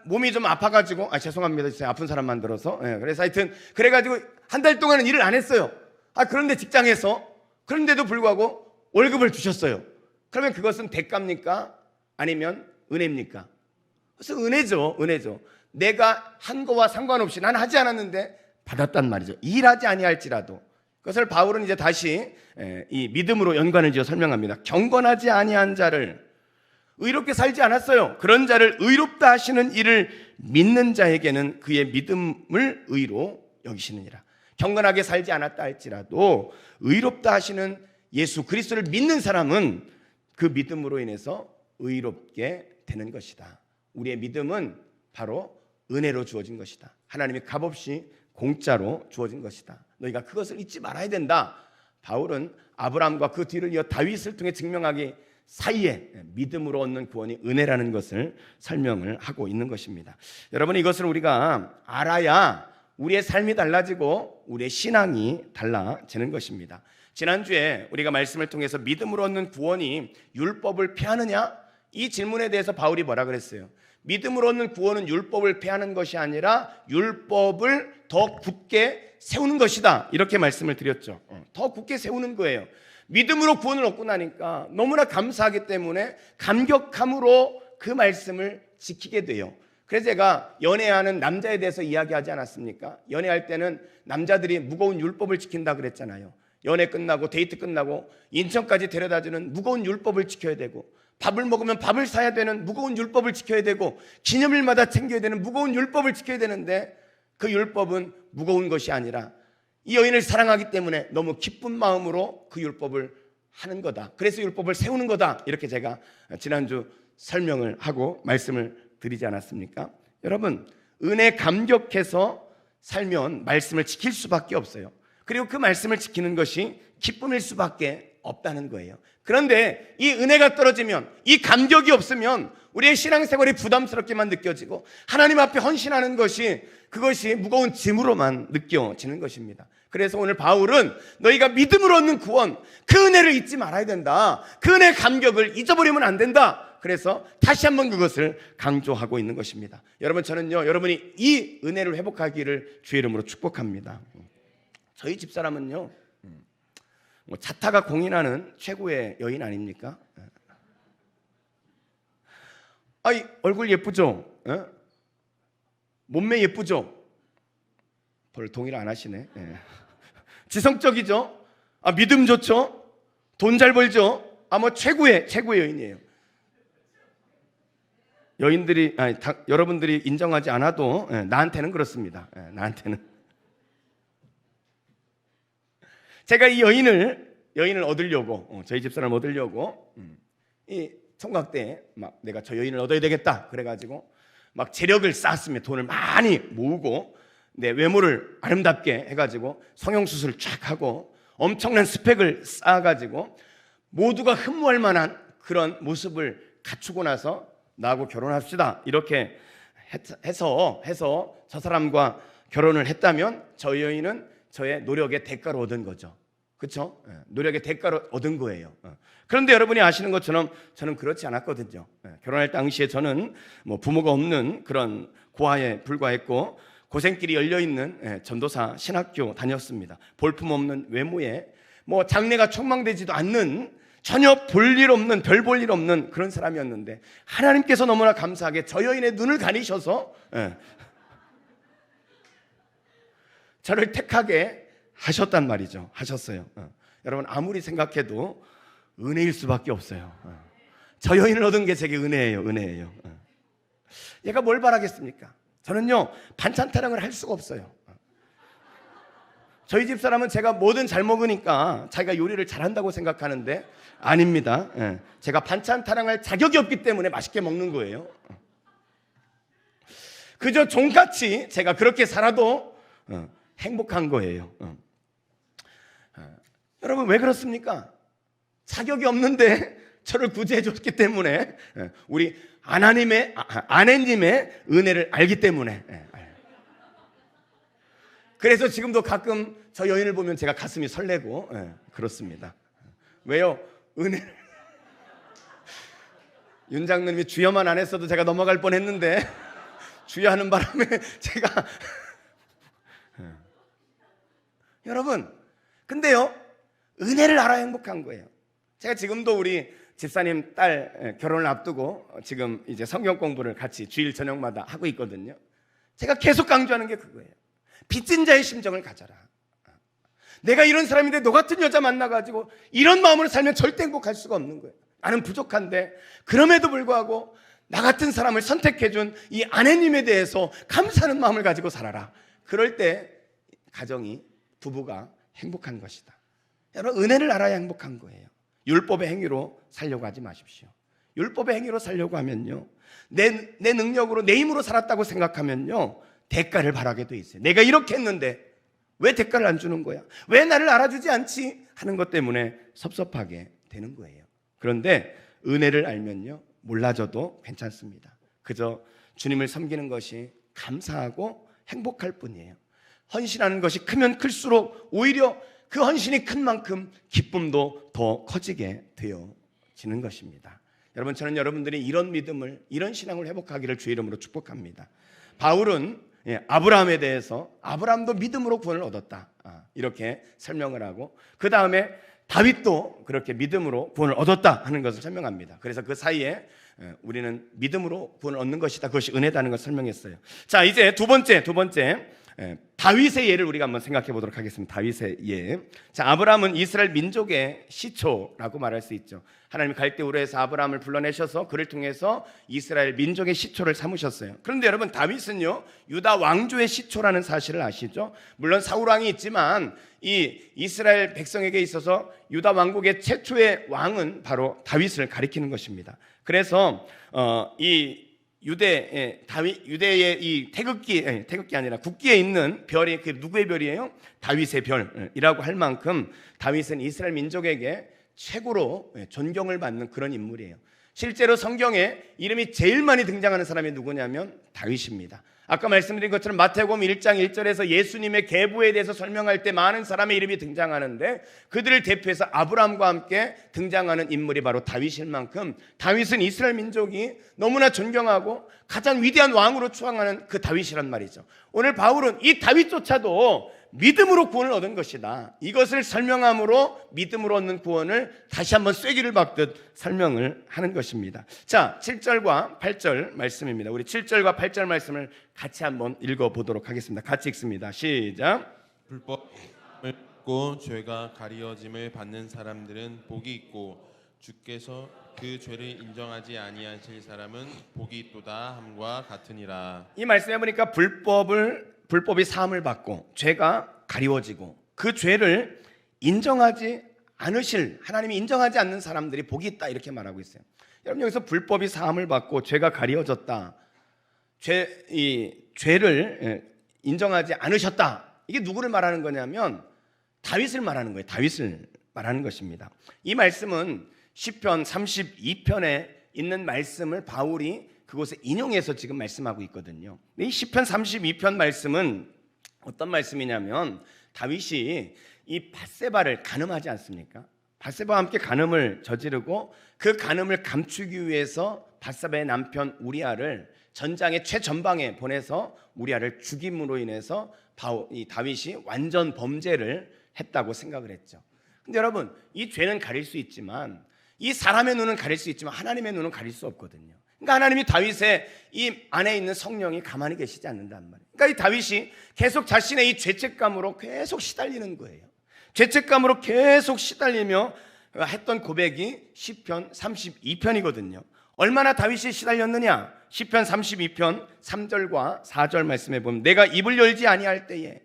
몸이 좀 아파가지고, 죄송합니다. 진짜 아픈 사람 만들어서. 그래서 하여튼 그래가지고 한 달 동안은 일을 안 했어요. 그런데 직장에서, 그런데도 불구하고 월급을 주셨어요. 그러면 그것은 대가입니까? 아니면 은혜입니까? 그래서 은혜죠. 내가 한 거와 상관없이, 난 하지 않았는데 받았단 말이죠. 일하지 아니할지라도. 그것을 바울은 이제 다시 이 믿음으로 연관을 지어 설명합니다. 경건하지 아니한 자를, 의롭게 살지 않았어요. 그런 자를 의롭다 하시는 이를 믿는 자에게는 그의 믿음을 의로 여기시느니라. 경건하게 살지 않았다 할지라도 의롭다 하시는 예수 그리스도를 믿는 사람은 그 믿음으로 인해서 의롭게 되는 것이다. 우리의 믿음은 바로 은혜로 주어진 것이다. 하나님이 값없이 공짜로 주어진 것이다. 너희가 그것을 잊지 말아야 된다. 바울은 아브라함과 그 뒤를 이어 다윗을 통해 증명하기 사이에 믿음으로 얻는 구원이 은혜라는 것을 설명을 하고 있는 것입니다. 여러분, 이것을 우리가 알아야 우리의 삶이 달라지고 우리의 신앙이 달라지는 것입니다. 지난주에 우리가 말씀을 통해서 믿음으로 얻는 구원이 율법을 폐하느냐? 이 질문에 대해서 바울이 뭐라 그랬어요? 믿음으로 얻는 구원은 율법을 폐하는 것이 아니라 율법을 더 굳게 세우는 것이다. 이렇게 말씀을 드렸죠. 더 굳게 세우는 거예요. 믿음으로 구원을 얻고 나니까 너무나 감사하기 때문에 감격함으로 그 말씀을 지키게 돼요. 그래서 제가 연애하는 남자에 대해서 이야기하지 않았습니까? 연애할 때는 남자들이 무거운 율법을 지킨다 그랬잖아요. 연애 끝나고 데이트 끝나고 인천까지 데려다주는 무거운 율법을 지켜야 되고, 밥을 먹으면 밥을 사야 되는 무거운 율법을 지켜야 되고, 기념일마다 챙겨야 되는 무거운 율법을 지켜야 되는데, 그 율법은 무거운 것이 아니라 이 여인을 사랑하기 때문에 너무 기쁜 마음으로 그 율법을 하는 거다. 그래서 율법을 세우는 거다. 이렇게 제가 지난주 설명을 하고 말씀을 드리지 않았습니까? 여러분, 은혜 감격해서 살면 말씀을 지킬 수밖에 없어요. 그리고 그 말씀을 지키는 것이 기쁨일 수밖에 없다는 거예요. 그런데 이 은혜가 떨어지면, 이 감격이 없으면 우리의 신앙생활이 부담스럽게만 느껴지고 하나님 앞에 헌신하는 것이, 그것이 무거운 짐으로만 느껴지는 것입니다. 그래서 오늘 바울은 너희가 믿음으로 얻는 구원, 그 은혜를 잊지 말아야 된다. 그 은혜의 감격을 잊어버리면 안 된다. 그래서 다시 한번 그것을 강조하고 있는 것입니다. 여러분, 저는요, 여러분이 이 은혜를 회복하기를 주의 이름으로 축복합니다. 저희 집사람은요, 뭐 자타가 공인하는 최고의 여인 아닙니까? 아이, 얼굴 예쁘죠? 몸매 예쁘죠? 별 동의를 안 하시네. 지성적이죠? 믿음 좋죠? 돈 잘 벌죠? 뭐 최고의 여인이에요. 여인들이, 여러분들이 인정하지 않아도 나한테는 그렇습니다. 나한테는. 제가 이 여인을 얻으려고, 저희 집사람을 얻으려고 이 총각 때 막 내가 저 여인을 얻어야 되겠다 그래가지고 막 재력을 쌓았습니다. 돈을 많이 모으고 내 외모를 아름답게 해가지고 성형수술을 쫙 하고 엄청난 스펙을 쌓아가지고 모두가 흠모할 만한 그런 모습을 갖추고 나서 나하고 결혼합시다 이렇게 해서 저 사람과 결혼을 했다면 저 여인은 저의 노력의 대가로 얻은 거죠. 그렇죠? 노력의 대가로 얻은 거예요. 그런데 여러분이 아시는 것처럼 저는 그렇지 않았거든요. 결혼할 당시에 저는 뭐 부모가 없는 그런 고아에 불과했고 고생길이 열려있는 전도사 신학교 다녔습니다. 볼품없는 외모에 뭐 장래가 촉망되지도 않는, 전혀 볼 일 없는, 별 볼 일 없는 그런 사람이었는데 하나님께서 너무나 감사하게 저 여인의 눈을 가리셔서 저를 택하게 하셨단 말이죠. 하셨어요. 여러분, 아무리 생각해도 은혜일 수밖에 없어요. 저 여인을 얻은 게 제게 은혜예요. 얘가 뭘 바라겠습니까? 저는요, 반찬 타령을 할 수가 없어요. 저희 집사람은 제가 뭐든 잘 먹으니까 자기가 요리를 잘한다고 생각하는데 아닙니다. 제가 반찬 타령할 자격이 없기 때문에 맛있게 먹는 거예요. 그저 종같이 제가 그렇게 살아도 행복한 거예요. 여러분, 왜 그렇습니까? 자격이 없는데 저를 구제해 줬기 때문에, 우리 아내님의 은혜를 알기 때문에. 그래서 지금도 가끔 저 여인을 보면 제가 가슴이 설레고 그렇습니다. 왜요? 은혜를. 윤 장로님이 주여만 안 했어도 제가 넘어갈 뻔했는데 주여하는 바람에 제가 여러분, 근데요, 은혜를 알아야 행복한 거예요. 제가 지금도 우리 집사님 딸 결혼을 앞두고 지금 이제 성경 공부를 같이 주일 저녁마다 하고 있거든요. 제가 계속 강조하는 게 그거예요. 빚진 자의 심정을 가져라. 내가 이런 사람인데 너 같은 여자 만나가지고 이런 마음으로 살면 절대 행복할 수가 없는 거예요. 나는 부족한데 그럼에도 불구하고 나 같은 사람을 선택해준 이 아내님에 대해서 감사하는 마음을 가지고 살아라. 그럴 때 가정이, 부부가 행복한 것이다. 여러분, 은혜를 알아야 행복한 거예요. 율법의 행위로 살려고 하지 마십시오. 율법의 행위로 살려고 하면요, 내 능력으로, 내 힘으로 살았다고 생각하면요, 대가를 바라게 돼 있어요. 내가 이렇게 했는데 왜 대가를 안 주는 거야? 왜 나를 알아주지 않지? 하는 것 때문에 섭섭하게 되는 거예요. 그런데 은혜를 알면요, 몰라져도 괜찮습니다. 그저 주님을 섬기는 것이 감사하고 행복할 뿐이에요. 헌신하는 것이 크면 클수록 오히려 그 헌신이 큰 만큼 기쁨도 더 커지게 되어지는 것입니다. 여러분, 저는 여러분들이 이런 믿음을, 이런 신앙을 회복하기를 주의 이름으로 축복합니다. 바울은 아브라함에 대해서 아브라함도 믿음으로 구원을 얻었다, 이렇게 설명을 하고, 그 다음에 다윗도 그렇게 믿음으로 구원을 얻었다 하는 것을 설명합니다. 그래서 그 사이에 우리는 믿음으로 구원을 얻는 것이다, 그것이 은혜다는 것을 설명했어요. 자, 이제 두 번째 다윗의 예를 우리가 한번 생각해 보도록 하겠습니다. 다윗의 예. 자, 아브라함은 이스라엘 민족의 시초라고 말할 수 있죠. 하나님이 갈대우르에서 아브라함을 불러내셔서 그를 통해서 이스라엘 민족의 시초를 삼으셨어요. 그런데 여러분, 다윗은요, 유다 왕조의 시초라는 사실을 아시죠? 물론 사울 왕이 있지만 이 이스라엘 백성에게 있어서 유다 왕국의 최초의 왕은 바로 다윗을 가리키는 것입니다. 그래서 이 유대의 이 태극기 아니라 국기에 있는 별이 그 누구의 별이에요? 다윗의 별이라고 할 만큼 다윗은 이스라엘 민족에게 최고로 존경을 받는 그런 인물이에요. 실제로 성경에 이름이 제일 많이 등장하는 사람이 누구냐면 다윗입니다. 아까 말씀드린 것처럼 마태복음 1장 1절에서 예수님의 계보에 대해서 설명할 때 많은 사람의 이름이 등장하는데 그들을 대표해서 아브라함과 함께 등장하는 인물이 바로 다윗일 만큼 다윗은 이스라엘 민족이 너무나 존경하고 가장 위대한 왕으로 추앙하는 그 다윗이란 말이죠. 오늘 바울은 이 다윗조차도 믿음으로 구원을 얻은 것이다. 이것을 설명함으로 믿음으로 얻는 구원을 다시 한번 쐐기를 박듯 설명을 하는 것입니다. 자, 7절과 8절 말씀입니다. 우리 7절과 8절 말씀을 같이 한번 읽어보도록 하겠습니다. 같이 읽습니다. 시작. 불법을 받고 죄가 가리워짐을 받는 사람들은 복이 있고 주께서 그 죄를 인정하지 아니하실 사람은 복이 있도다 함과 같으니라. 이 말씀해 보니까 불법이 사함을 받고 죄가 가리워지고 그 죄를 인정하지 않으실 하나님이 인정하지 않는 사람들이 복이 있다 이렇게 말하고 있어요. 여러분 여기서 불법이 사함을 받고 죄가 가리워졌다. 죄를 인정하지 않으셨다. 이게 누구를 말하는 거냐면 다윗을 말하는 거예요. 다윗을 말하는 것입니다. 이 말씀은 시편 32편에 있는 말씀을 바울이 그곳에 인용해서 지금 말씀하고 있거든요. 이 시편 32편 말씀은 어떤 말씀이냐면 다윗이 이 밧세바를 간음하지 않습니까? 밧세바와 함께 간음을 저지르고 그 간음을 감추기 위해서 밧세바의 남편 우리아를 전장의 최전방에 보내서 우리아를 죽임으로 인해서 이 다윗이 완전 범죄를 했다고 생각을 했죠. 근데 여러분 이 죄는 가릴 수 있지만 이 사람의 눈은 가릴 수 있지만 하나님의 눈은 가릴 수 없거든요. 그러니까 하나님이 다윗의 이 안에 있는 성령이 가만히 계시지 않는단 말이에요. 그러니까 이 다윗이 계속 자신의 이 죄책감으로 계속 시달리는 거예요. 죄책감으로 계속 시달리며 했던 고백이 시편 32편이거든요. 얼마나 다윗이 시달렸느냐? 시편 32편 3절과 4절 말씀해 보면 내가 입을 열지 아니할 때에,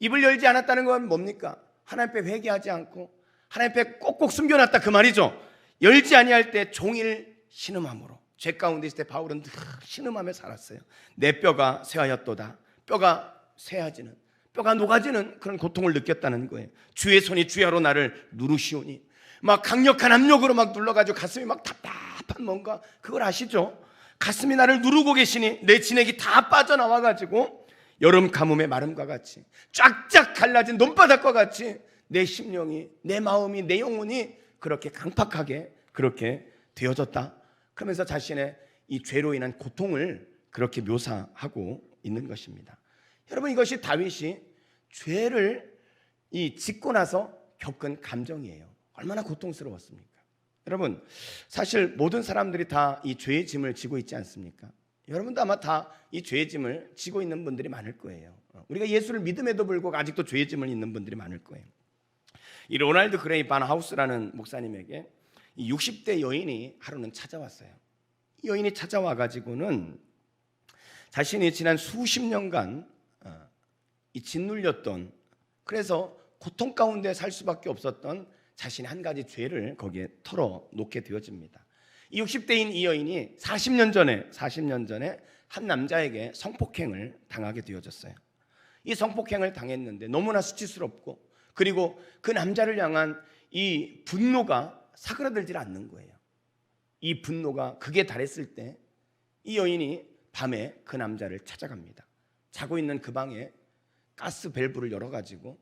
입을 열지 않았다는 건 뭡니까? 하나님 앞에 회개하지 않고 하나님 앞에 꼭꼭 숨겨놨다 그 말이죠. 열지 아니할 때 종일 신음함으로, 죄 가운데 있을 때 바울은 늘 신음하며 살았어요. 내 뼈가 쇠하였도다. 뼈가 쇠하지는, 뼈가 녹아지는 그런 고통을 느꼈다는 거예요. 주의 손이 주야로 나를 누르시오니, 막 강력한 압력으로 막 눌러가지고 가슴이 막 답답한 뭔가, 그걸 아시죠? 가슴이 나를 누르고 계시니 내 진액이 다 빠져나와가지고 여름 가뭄의 마름과 같이 쫙쫙 갈라진 논바닥과 같이 내 심령이, 내 마음이, 내 영혼이 그렇게 강팍하게 그렇게 되어졌다. 그러면서 자신의 이 죄로 인한 고통을 그렇게 묘사하고 있는 것입니다. 여러분 이것이 다윗이 죄를 짓고 나서 겪은 감정이에요. 얼마나 고통스러웠습니까? 여러분 사실 모든 사람들이 다 이 죄의 짐을 지고 있지 않습니까? 여러분도 아마 다 이 죄의 짐을 지고 있는 분들이 많을 거예요. 우리가 예수를 믿음에도 불구하고 아직도 죄의 짐을 있는 분들이 많을 거예요. 이 로날드 그레이 반 하우스라는 목사님에게 이 60대 여인이 하루는 찾아왔어요. 이 여인이 찾아와 가지고는 자신이 지난 수십 년간 이 짓눌렸던, 그래서 고통 가운데 살 수밖에 없었던 자신의 한 가지 죄를 거기에 털어놓게 되어집니다. 이 60대인 이 여인이 40년 전에 한 남자에게 성폭행을 당하게 되어졌어요. 이 성폭행을 당했는데 너무나 수치스럽고, 그리고 그 남자를 향한 이 분노가 사그라들지 않는 거예요. 이 분노가 극에 달했을 때 이 여인이 밤에 그 남자를 찾아갑니다. 자고 있는 그 방에 가스 밸브를 열어가지고,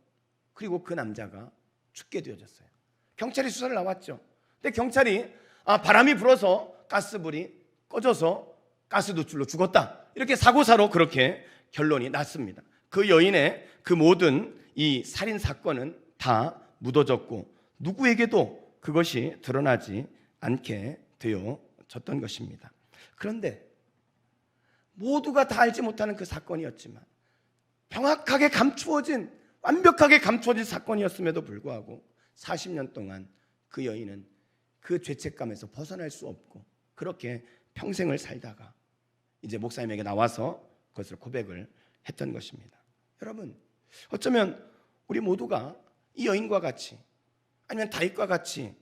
그리고 그 남자가 죽게 되어졌어요. 경찰이 수사를 나왔죠. 근데 경찰이 바람이 불어서 가스불이 꺼져서 가스 노출로 죽었다, 이렇게 사고사로 그렇게 결론이 났습니다. 그 여인의 그 모든 이 살인 사건은 다 묻어졌고 누구에게도 그것이 드러나지 않게 되어졌던 것입니다. 그런데 모두가 다 알지 못하는 그 사건이었지만, 완벽하게 감추어진 사건이었음에도 불구하고 40년 동안 그 여인은 그 죄책감에서 벗어날 수 없고 그렇게 평생을 살다가 이제 목사님에게 나와서 그것을 고백을 했던 것입니다. 여러분 어쩌면 우리 모두가 이 여인과 같이, 아니면 다윗과 같이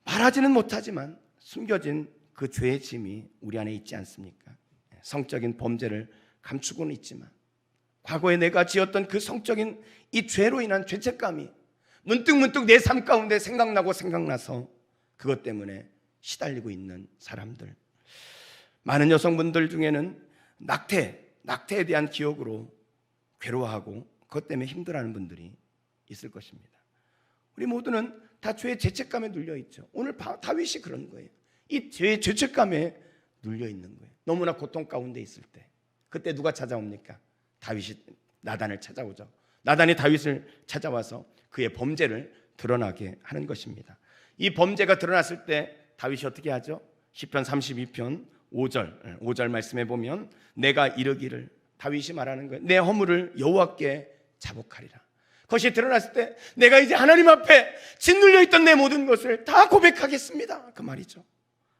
말하지는 못하지만 숨겨진 그 죄의 짐이 우리 안에 있지 않습니까? 성적인 범죄를 감추고는 있지만 과거에 내가 지었던 그 성적인 이 죄로 인한 죄책감이 문득문득 내 삶 가운데 생각나서 그것 때문에 시달리고 있는 사람들, 많은 여성분들 중에는 낙태에 대한 기억으로 괴로워하고 그것 때문에 힘들어하는 분들이 있을 것입니다. 우리 모두는 다 죄의 죄책감에 눌려 있죠. 오늘 다윗이 그런 거예요. 이 죄의 죄책감에 눌려 있는 거예요. 너무나 고통 가운데 있을 때 그때 누가 찾아옵니까? 다윗이 나단을 찾아오죠. 나단이 다윗을 찾아와서 그의 범죄를 드러나게 하는 것입니다. 이 범죄가 드러났을 때 다윗이 어떻게 하죠? 시편 32편 5절 말씀해 보면 내가 이르기를, 다윗이 말하는 거예요. 내 허물을 여호와께 자복하리라. 그것이 드러났을 때 내가 이제 하나님 앞에 짓눌려 있던 내 모든 것을 다 고백하겠습니다, 그 말이죠.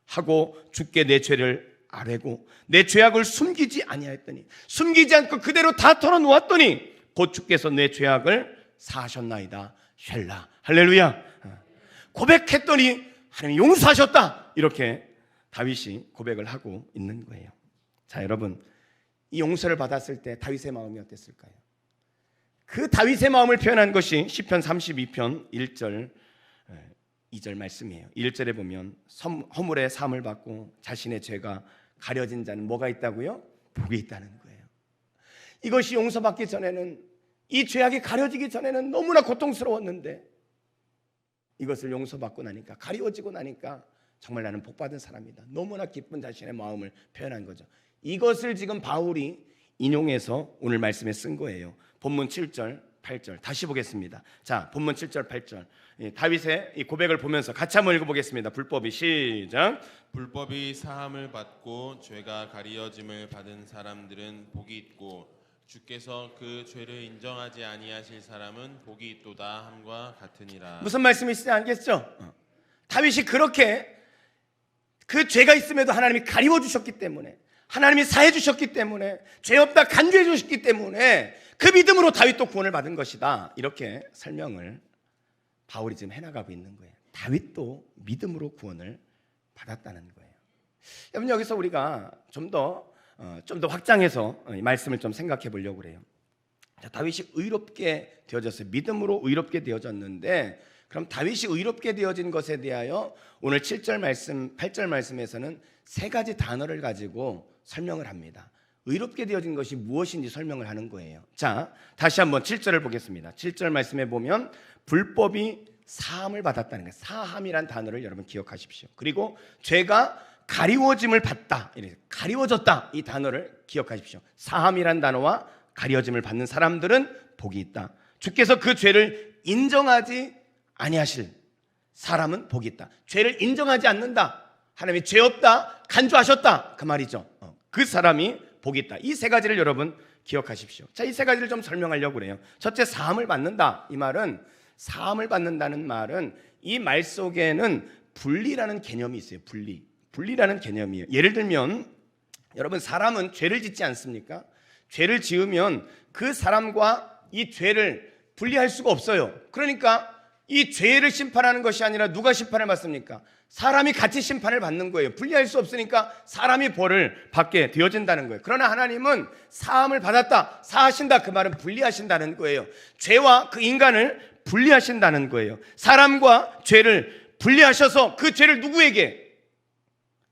하고 주께 내 죄를 아뢰고 내 죄악을 숨기지 아니하였더니, 숨기지 않고 그대로 다 털어놓았더니 곧 주께서 내 죄악을 사하셨나이다. 쉘라, 할렐루야. 고백했더니 하나님이 용서하셨다, 이렇게 다윗이 고백을 하고 있는 거예요. 자, 여러분, 이 용서를 받았을 때 다윗의 마음이 어땠을까요? 그 다윗의 마음을 표현한 것이 시편 32편 1절 2절 말씀이에요. 1절에 보면 허물의 사함을 받고 자신의 죄가 가려진 자는 뭐가 있다고요? 복이 있다는 거예요. 이것이 용서받기 전에는, 이 죄악이 가려지기 전에는 너무나 고통스러웠는데 이것을 용서받고 나니까, 가리워지고 나니까 정말 나는 복받은 사람이다, 너무나 기쁜 자신의 마음을 표현한 거죠. 이것을 지금 바울이 인용해서 오늘 말씀에 쓴 거예요. 본문 7절 8절 다시 보겠습니다. 자, 본문 7절 8절 다윗의 이 고백을 보면서 같이 한번 읽어보겠습니다. 불법이 시작. 불법이 사함을 받고 죄가 가리어짐을 받은 사람들은 복이 있고 주께서 그 죄를 인정하지 아니하실 사람은 복이 있도다 함과 같으니라. 무슨 말씀이신지 알겠죠? 다윗이 그렇게 그 죄가 있음에도 하나님이 가리워 주셨기 때문에, 하나님이 사해 주셨기 때문에, 죄 없다 간주해 주셨기 때문에 그 믿음으로 다윗도 구원을 받은 것이다, 이렇게 설명을 바울이 지금 해나가고 있는 거예요. 다윗도 믿음으로 구원을 받았다는 거예요. 여러분, 여기서 우리가 좀 더 확장해서 이 말씀을 좀 생각해 보려고 그래요. 자, 다윗이 의롭게 되어졌어요. 믿음으로 의롭게 되어졌는데, 그럼 다윗이 의롭게 되어진 것에 대하여 오늘 7절 말씀, 8절 말씀에서는 세 가지 단어를 가지고 설명을 합니다. 의롭게 되어진 것이 무엇인지 설명을 하는 거예요. 자, 다시 한번 7절을 보겠습니다. 7절 말씀에 보면 불법이 사함을 받았다는 거예요. 사함이란 단어를 여러분 기억하십시오. 그리고 죄가 가리워짐을 받다, 가리워졌다, 이 단어를 기억하십시오. 사함이란 단어와 가리워짐을 받는 사람들은 복이 있다. 주께서 그 죄를 인정하지 아니하실 사람은 복이 있다. 죄를 인정하지 않는다, 하나님이 죄 없다 간주하셨다, 그 말이죠. 그 사람이 복이 있다. 이 세 가지를 여러분 기억하십시오. 자, 이 세 가지를 좀 설명하려고 그래요. 첫째, 사함을 받는다. 이 말은, 사함을 받는다는 말은 이 말 속에는 분리라는 개념이 있어요. 분리라는 개념이에요. 예를 들면 여러분, 사람은 죄를 짓지 않습니까? 죄를 지으면 그 사람과 이 죄를 분리할 수가 없어요. 그러니까 이 죄를 심판하는 것이 아니라 누가 심판을 받습니까? 사람이 같이 심판을 받는 거예요. 분리할 수 없으니까 사람이 벌을 받게 되어진다는 거예요. 그러나 하나님은 사함을 받았다, 사하신다, 그 말은 분리하신다는 거예요. 죄와 그 인간을 분리하신다는 거예요. 사람과 죄를 분리하셔서 그 죄를 누구에게?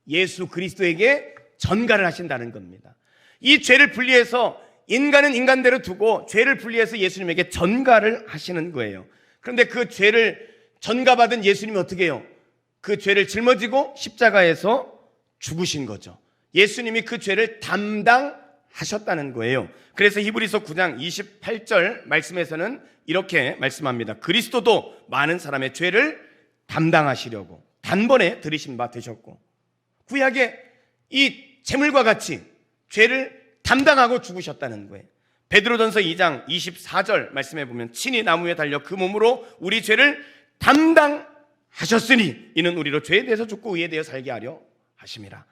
예수 그리스도에게 전가를 하신다는 겁니다. 이 죄를 분리해서 인간은 인간대로 두고 죄를 분리해서 예수님에게 전가를 하시는 거예요. 그런데 그 죄를 전가받은 예수님이 어떻게 해요? 그 죄를 짊어지고 십자가에서 죽으신 거죠. 예수님이 그 죄를 담당하셨다는 거예요. 그래서 히브리서 9장 28절 말씀에서는 이렇게 말씀합니다. 그리스도도 많은 사람의 죄를 담당하시려고 단번에 들이신 바 되셨고, 구약의 이 제물과 같이 죄를 담당하고 죽으셨다는 거예요. 베드로전서 2장 24절 말씀해 보면 친히 나무에 달려 그 몸으로 우리 죄를 담당하셨으니 이는 우리로 죄에 대해서 죽고 의에 대해 살게 하려 하심이라.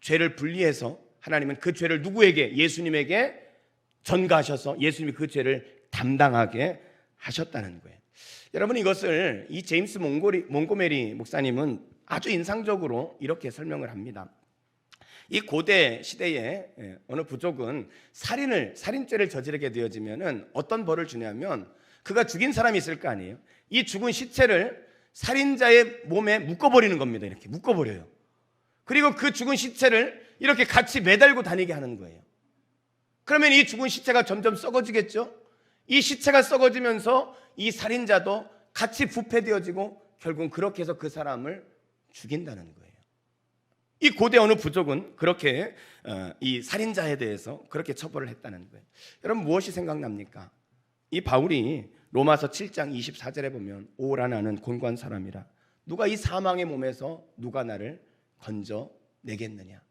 죄를 분리해서 하나님은 그 죄를 누구에게? 예수님에게 전가하셔서 예수님이 그 죄를 담당하게 하셨다는 거예요. 여러분, 이것을 이 제임스 몽고메리 목사님은 아주 인상적으로 이렇게 설명을 합니다. 이 고대 시대에 어느 부족은 살인죄를 저지르게 되어지면은 어떤 벌을 주냐면, 그가 죽인 사람이 있을 거 아니에요. 이 죽은 시체를 살인자의 몸에 묶어버리는 겁니다. 이렇게 묶어버려요. 그리고 그 죽은 시체를 이렇게 같이 매달고 다니게 하는 거예요. 그러면 이 죽은 시체가 점점 썩어지겠죠. 이 시체가 썩어지면서 이 살인자도 같이 부패되어지고 결국은 그렇게 해서 그 사람을 죽인다는 거예요. 이 고대 어느 부족은 그렇게 이 살인자에 대해서 그렇게 처벌을 했다는 거예요. 여러분, 무엇이 생각납니까? 이 바울이 로마서 7장 24절에 보면, 오라 나는 곤고한 사람이라, 누가 이 사망의 몸에서 누가 나를 건져내겠느냐.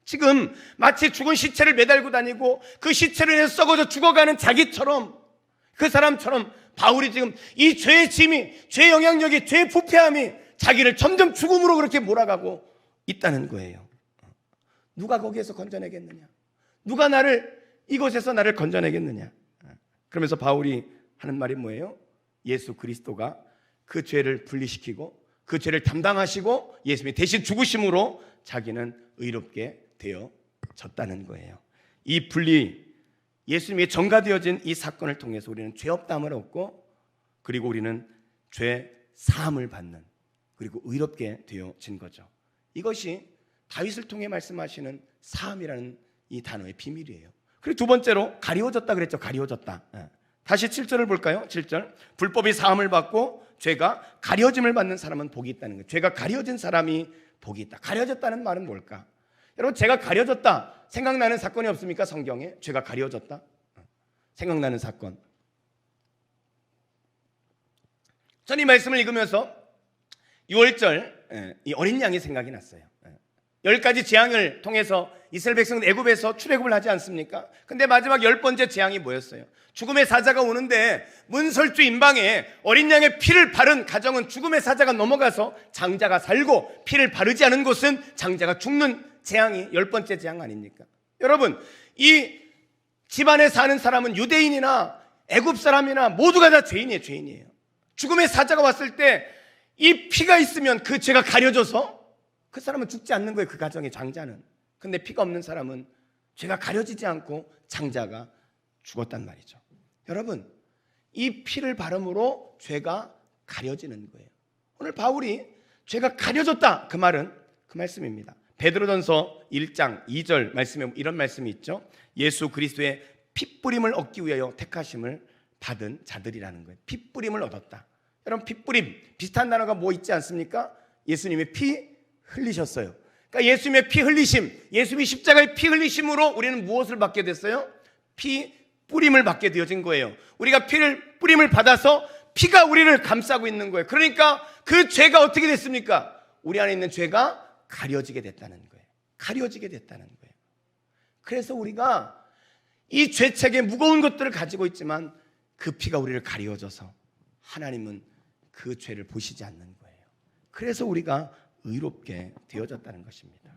지금 마치 죽은 시체를 매달고 다니고 그 시체를 해서 썩어져 죽어가는 자기처럼, 그 사람처럼 바울이 지금 이 죄의 짐이, 죄의 영향력이, 죄의 부패함이 자기를 점점 죽음으로 그렇게 몰아가고 있다는 거예요. 누가 거기에서 건져내겠느냐? 누가 이곳에서 나를 건져내겠느냐? 그러면서 바울이 하는 말이 뭐예요? 예수 그리스도가 그 죄를 분리시키고 그 죄를 담당하시고 예수님이 대신 죽으심으로 자기는 의롭게 되어졌다는 거예요. 이 예수님이 전가되어진 이 사건을 통해서 우리는 죄 없다함을 얻고, 그리고 우리는 죄 사함을 받는, 그리고 의롭게 되어진 거죠. 이것이 다윗을 통해 말씀하시는 사함이라는 이 단어의 비밀이에요. 그리고 두 번째로 가리워졌다 그랬죠. 가리워졌다. 다시 7절을 볼까요? 7절. 불법이 사함을 받고 죄가 가려짐을 받는 사람은 복이 있다는 거예요. 죄가 가려진 사람이 복이 있다. 가려졌다는 말은 뭘까? 여러분, 죄가 가려졌다 생각나는 사건이 없습니까? 성경에 죄가 가려졌다 생각나는 사건. 전 이 말씀을 읽으면서 6월절 이 어린 양이 생각이 났어요. 10가지 재앙을 통해서 이스라엘 백성은 애굽에서 출애굽을 하지 않습니까? 근데 마지막 10번째 재앙이 뭐였어요? 죽음의 사자가 오는데 문설주 임방에 어린 양의 피를 바른 가정은 죽음의 사자가 넘어가서 장자가 살고, 피를 바르지 않은 곳은 장자가 죽는 재앙이 10번째 재앙 아닙니까? 여러분, 이 집안에 사는 사람은 유대인이나 애굽 사람이나 모두가 다 죄인이에요. 죽음의 사자가 왔을 때 이 피가 있으면 그 죄가 가려져서 그 사람은 죽지 않는 거예요. 그 가정의 장자는. 근데 피가 없는 사람은 죄가 가려지지 않고 장자가 죽었단 말이죠. 여러분, 이 피를 바름으로 죄가 가려지는 거예요. 오늘 바울이 죄가 가려졌다, 그 말은 그 말씀입니다. 베드로전서 1장 2절 말씀에 이런 말씀이 있죠. 예수 그리스도의 핏뿌림을 얻기 위하여 택하심을 받은 자들이라는 거예요. 핏뿌림을 얻었다. 여러분, 핏뿌림 비슷한 단어가 뭐 있지 않습니까? 예수님의 피 흘리셨어요. 그러니까 예수님의 피 흘리심, 예수님이 십자가의 피 흘리심으로 우리는 무엇을 받게 됐어요? 피 뿌림을 받게 되어진 거예요. 우리가 뿌림을 받아서 피가 우리를 감싸고 있는 거예요. 그러니까 그 죄가 어떻게 됐습니까? 우리 안에 있는 죄가 가려지게 됐다는 거예요. 가려지게 됐다는 거예요. 그래서 우리가 이 죄책의 무거운 것들을 가지고 있지만 그 피가 우리를 가려줘서 하나님은 그 죄를 보시지 않는 거예요. 그래서 우리가 의롭게 되어졌다는 것입니다.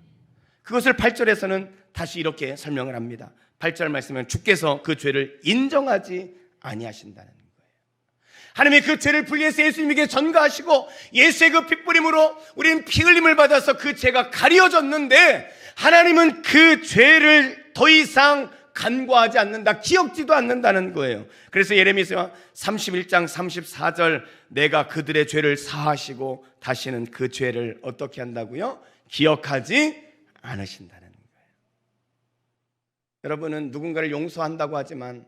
그것을 8절에서는 다시 이렇게 설명을 합니다. 8절 말씀은 주께서 그 죄를 인정하지 아니하신다는 거예요. 하나님이 그 죄를 분리해서 예수님에게 전가하시고 예수의 그 핏부림으로 우리는 피 흘림을 받아서 그 죄가 가려졌는데, 하나님은 그 죄를 더 이상 간과하지 않는다, 기억지도 않는다는 거예요. 그래서 예레미야 31장 34절, 내가 그들의 죄를 사하시고 다시는 그 죄를 어떻게 한다고요? 기억하지 않으신다는 거예요. 여러분은 누군가를 용서한다고 하지만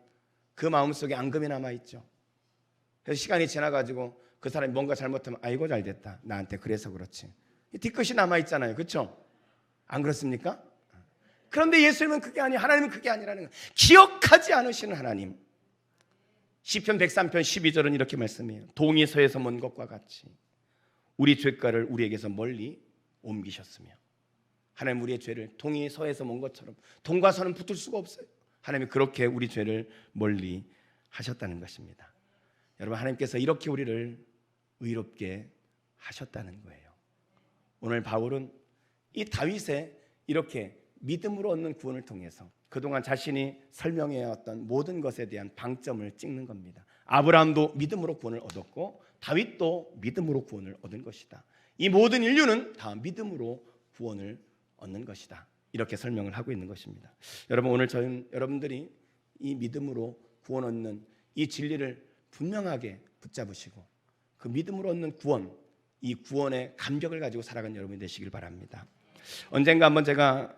그 마음속에 앙금이 남아있죠. 그래서 시간이 지나가지고 그 사람이 뭔가 잘못하면 아이고 잘됐다, 나한테 그래서 그렇지, 뒤끝이 남아있잖아요. 그렇죠? 안 그렇습니까? 그런데 예수님은 그게 아니에요. 하나님은 그게 아니라는 거예요. 기억하지 않으시는 하나님. 시편 103편 12절은 이렇게 말씀해요. 동이 서에서 먼 것과 같이 우리 죄가를 우리에게서 멀리 옮기셨으며. 하나님 우리의 죄를 동이 서에서 먼 것처럼, 동과 서는 붙을 수가 없어요. 하나님이 그렇게 우리 죄를 멀리 하셨다는 것입니다. 여러분, 하나님께서 이렇게 우리를 의롭게 하셨다는 거예요. 오늘 바울은 이 다윗의 이렇게 믿음으로 얻는 구원을 통해서 그동안 자신이 설명해왔던 모든 것에 대한 방점을 찍는 겁니다. 아브라함도 믿음으로 구원을 얻었고 다윗도 믿음으로 구원을 얻은 것이다. 이 모든 인류는 다 믿음으로 구원을 얻는 것이다. 이렇게 설명을 하고 있는 것입니다. 여러분, 오늘 저희 여러분들이 이 믿음으로 구원 얻는 이 진리를 분명하게 붙잡으시고 그 믿음으로 얻는 구원, 이 구원의 감격을 가지고 살아가는 여러분이 되시길 바랍니다. 언젠가 한번 제가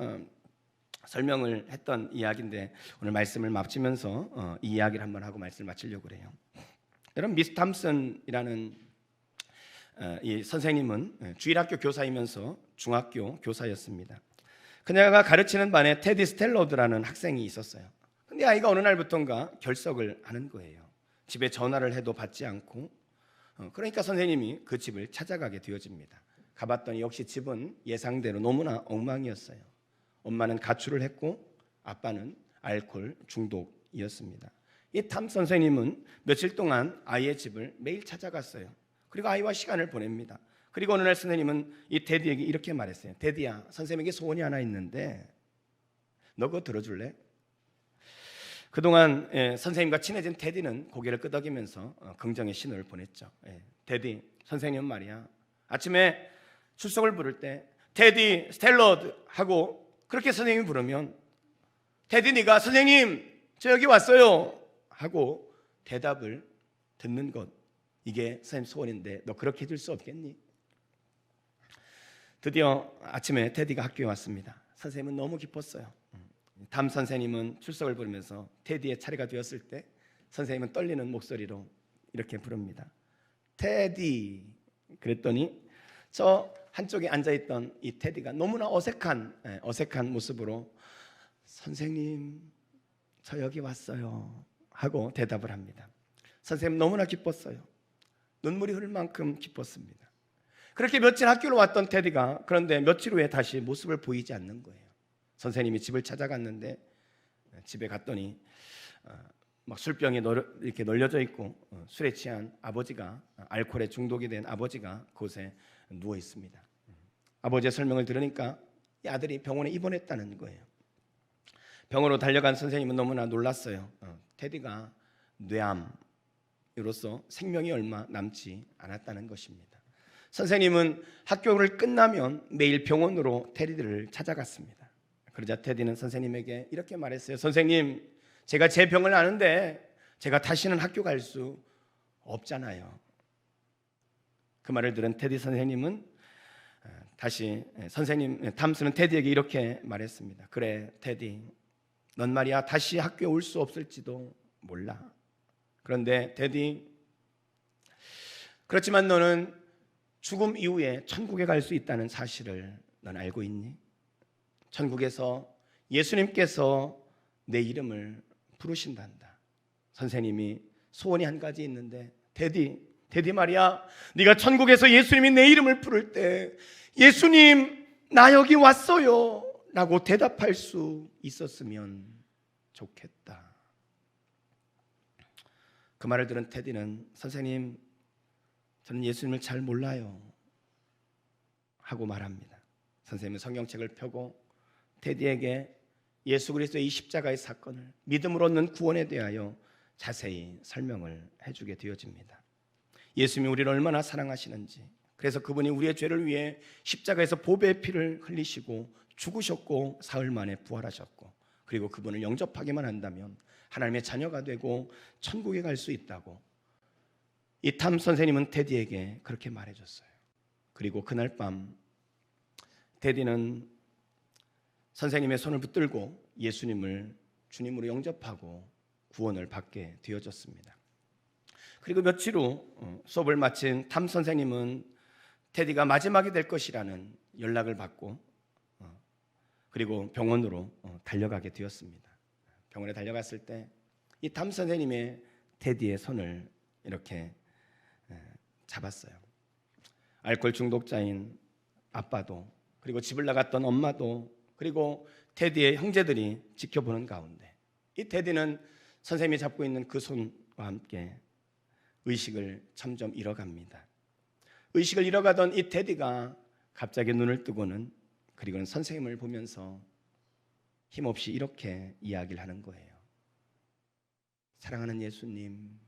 설명을 했던 이야기인데 오늘 말씀을 마치면서 이 이야기를 한번 하고 말씀을 마치려고 그래요. 여러분, 미스 탐슨이라는 이 선생님은 주일학교 교사이면서 중학교 교사였습니다. 그녀가 가르치는 반에 테디 스텔러드라는 학생이 있었어요. 근데 아이가 어느 날부터인가 결석을 하는 거예요. 집에 전화를 해도 받지 않고, 그러니까 선생님이 그 집을 찾아가게 되어집니다. 가봤더니 역시 집은 예상대로 너무나 엉망이었어요. 엄마는 가출을 했고 아빠는 알코올 중독이었습니다. 이 탐 선생님은 며칠 동안 아이의 집을 매일 찾아갔어요. 그리고 아이와 시간을 보냅니다. 그리고 어느 날 선생님은 이 테디에게 이렇게 말했어요. 테디야, 선생님에게 소원이 하나 있는데 너 그거 들어줄래? 그동안 선생님과 친해진 테디는 고개를 끄덕이면서 긍정의 신호를 보냈죠. 테디, 선생님 말이야, 아침에 출석을 부를 때 테디 스텔러드 하고 그렇게 선생님이 부르면 테디 네가 선생님 저 여기 왔어요 하고 대답을 듣는 것, 이게 선생님 소원인데 너 그렇게 해줄 수 없겠니? 드디어 아침에 테디가 학교에 왔습니다. 선생님은 너무 기뻤어요. 담 선생님은 출석을 부르면서 테디의 차례가 되었을 때 선생님은 떨리는 목소리로 이렇게 부릅니다. 테디. 그랬더니 저 한쪽에 앉아있던 이 테디가 너무나 어색한 모습으로 선생님 저 여기 왔어요 하고 대답을 합니다. 선생님 너무나 기뻤어요. 눈물이 흐를 만큼 기뻤습니다. 그렇게 며칠 학교로 왔던 테디가 그런데 며칠 후에 다시 모습을 보이지 않는 거예요. 선생님이 집을 찾아갔는데 집에 갔더니 막 술병에 이렇게 널려져 있고 술에 취한 아버지가, 알코올에 중독이 된 아버지가 그곳에 누워 있습니다. 아버지의 설명을 들으니까 이 아들이 병원에 입원했다는 거예요. 병원으로 달려간 선생님은 너무나 놀랐어요. 테디가 뇌암으로서 생명이 얼마 남지 않았다는 것입니다. 선생님은 학교를 끝나면 매일 병원으로 테디를 찾아갔습니다. 그러자 테디는 선생님에게 이렇게 말했어요. 선생님, 제가 제 병을 아는데 제가 다시는 학교 갈 수 없잖아요. 그 말을 들은 테디 선생님은 다시 탐스는 테디에게 이렇게 말했습니다. 그래 테디, 넌 말이야 다시 학교에 올 수 없을지도 몰라. 그런데 테디, 그렇지만 너는 죽음 이후에 천국에 갈 수 있다는 사실을 넌 알고 있니? 천국에서 예수님께서 내 이름을 부르신단다. 선생님이 소원이 한 가지 있는데 테디 말이야, 네가 천국에서 예수님이 내 이름을 부를 때 예수님 나 여기 왔어요 라고 대답할 수 있었으면 좋겠다. 그 말을 들은 테디는 선생님 저는 예수님을 잘 몰라요 하고 말합니다. 선생님은 성경책을 펴고 테디에게 예수 그리스도의 이 십자가의 사건을, 믿음으로 얻는 구원에 대하여 자세히 설명을 해주게 되어집니다. 예수님이 우리를 얼마나 사랑하시는지, 그래서 그분이 우리의 죄를 위해 십자가에서 보배의 피를 흘리시고 죽으셨고 사흘 만에 부활하셨고, 그리고 그분을 영접하기만 한다면 하나님의 자녀가 되고 천국에 갈 수 있다고 이 탐 선생님은 테디에게 그렇게 말해줬어요. 그리고 그날 밤 테디는 선생님의 손을 붙들고 예수님을 주님으로 영접하고 구원을 받게 되어졌습니다. 그리고 며칠 후 수업을 마친 탐 선생님은 테디가 마지막이 될 것이라는 연락을 받고 그리고 병원으로 달려가게 되었습니다. 병원에 달려갔을 때 이 탐 선생님의 테디의 손을 이렇게 잡았어요. 알코올 중독자인 아빠도, 그리고 집을 나갔던 엄마도, 그리고 테디의 형제들이 지켜보는 가운데 이 테디는 선생님이 잡고 있는 그 손과 함께 의식을 점점 잃어갑니다. 의식을 잃어가던 이 테디가 갑자기 눈을 뜨고는, 그리고는 선생님을 보면서 힘없이 이렇게 이야기를 하는 거예요. 사랑하는 예수님,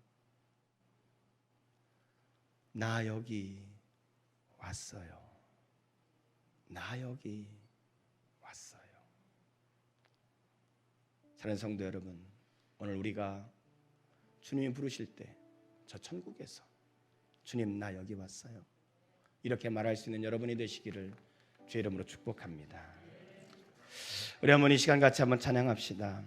나 여기 왔어요. 나 여기 왔어요. 사랑하는 성도 여러분, 오늘 우리가 주님이 부르실 때 저 천국에서 주님 나 여기 왔어요, 이렇게 말할 수 있는 여러분이 되시기를 주의 이름으로 축복합니다. 우리 한번 이 시간 같이 한번 찬양합시다.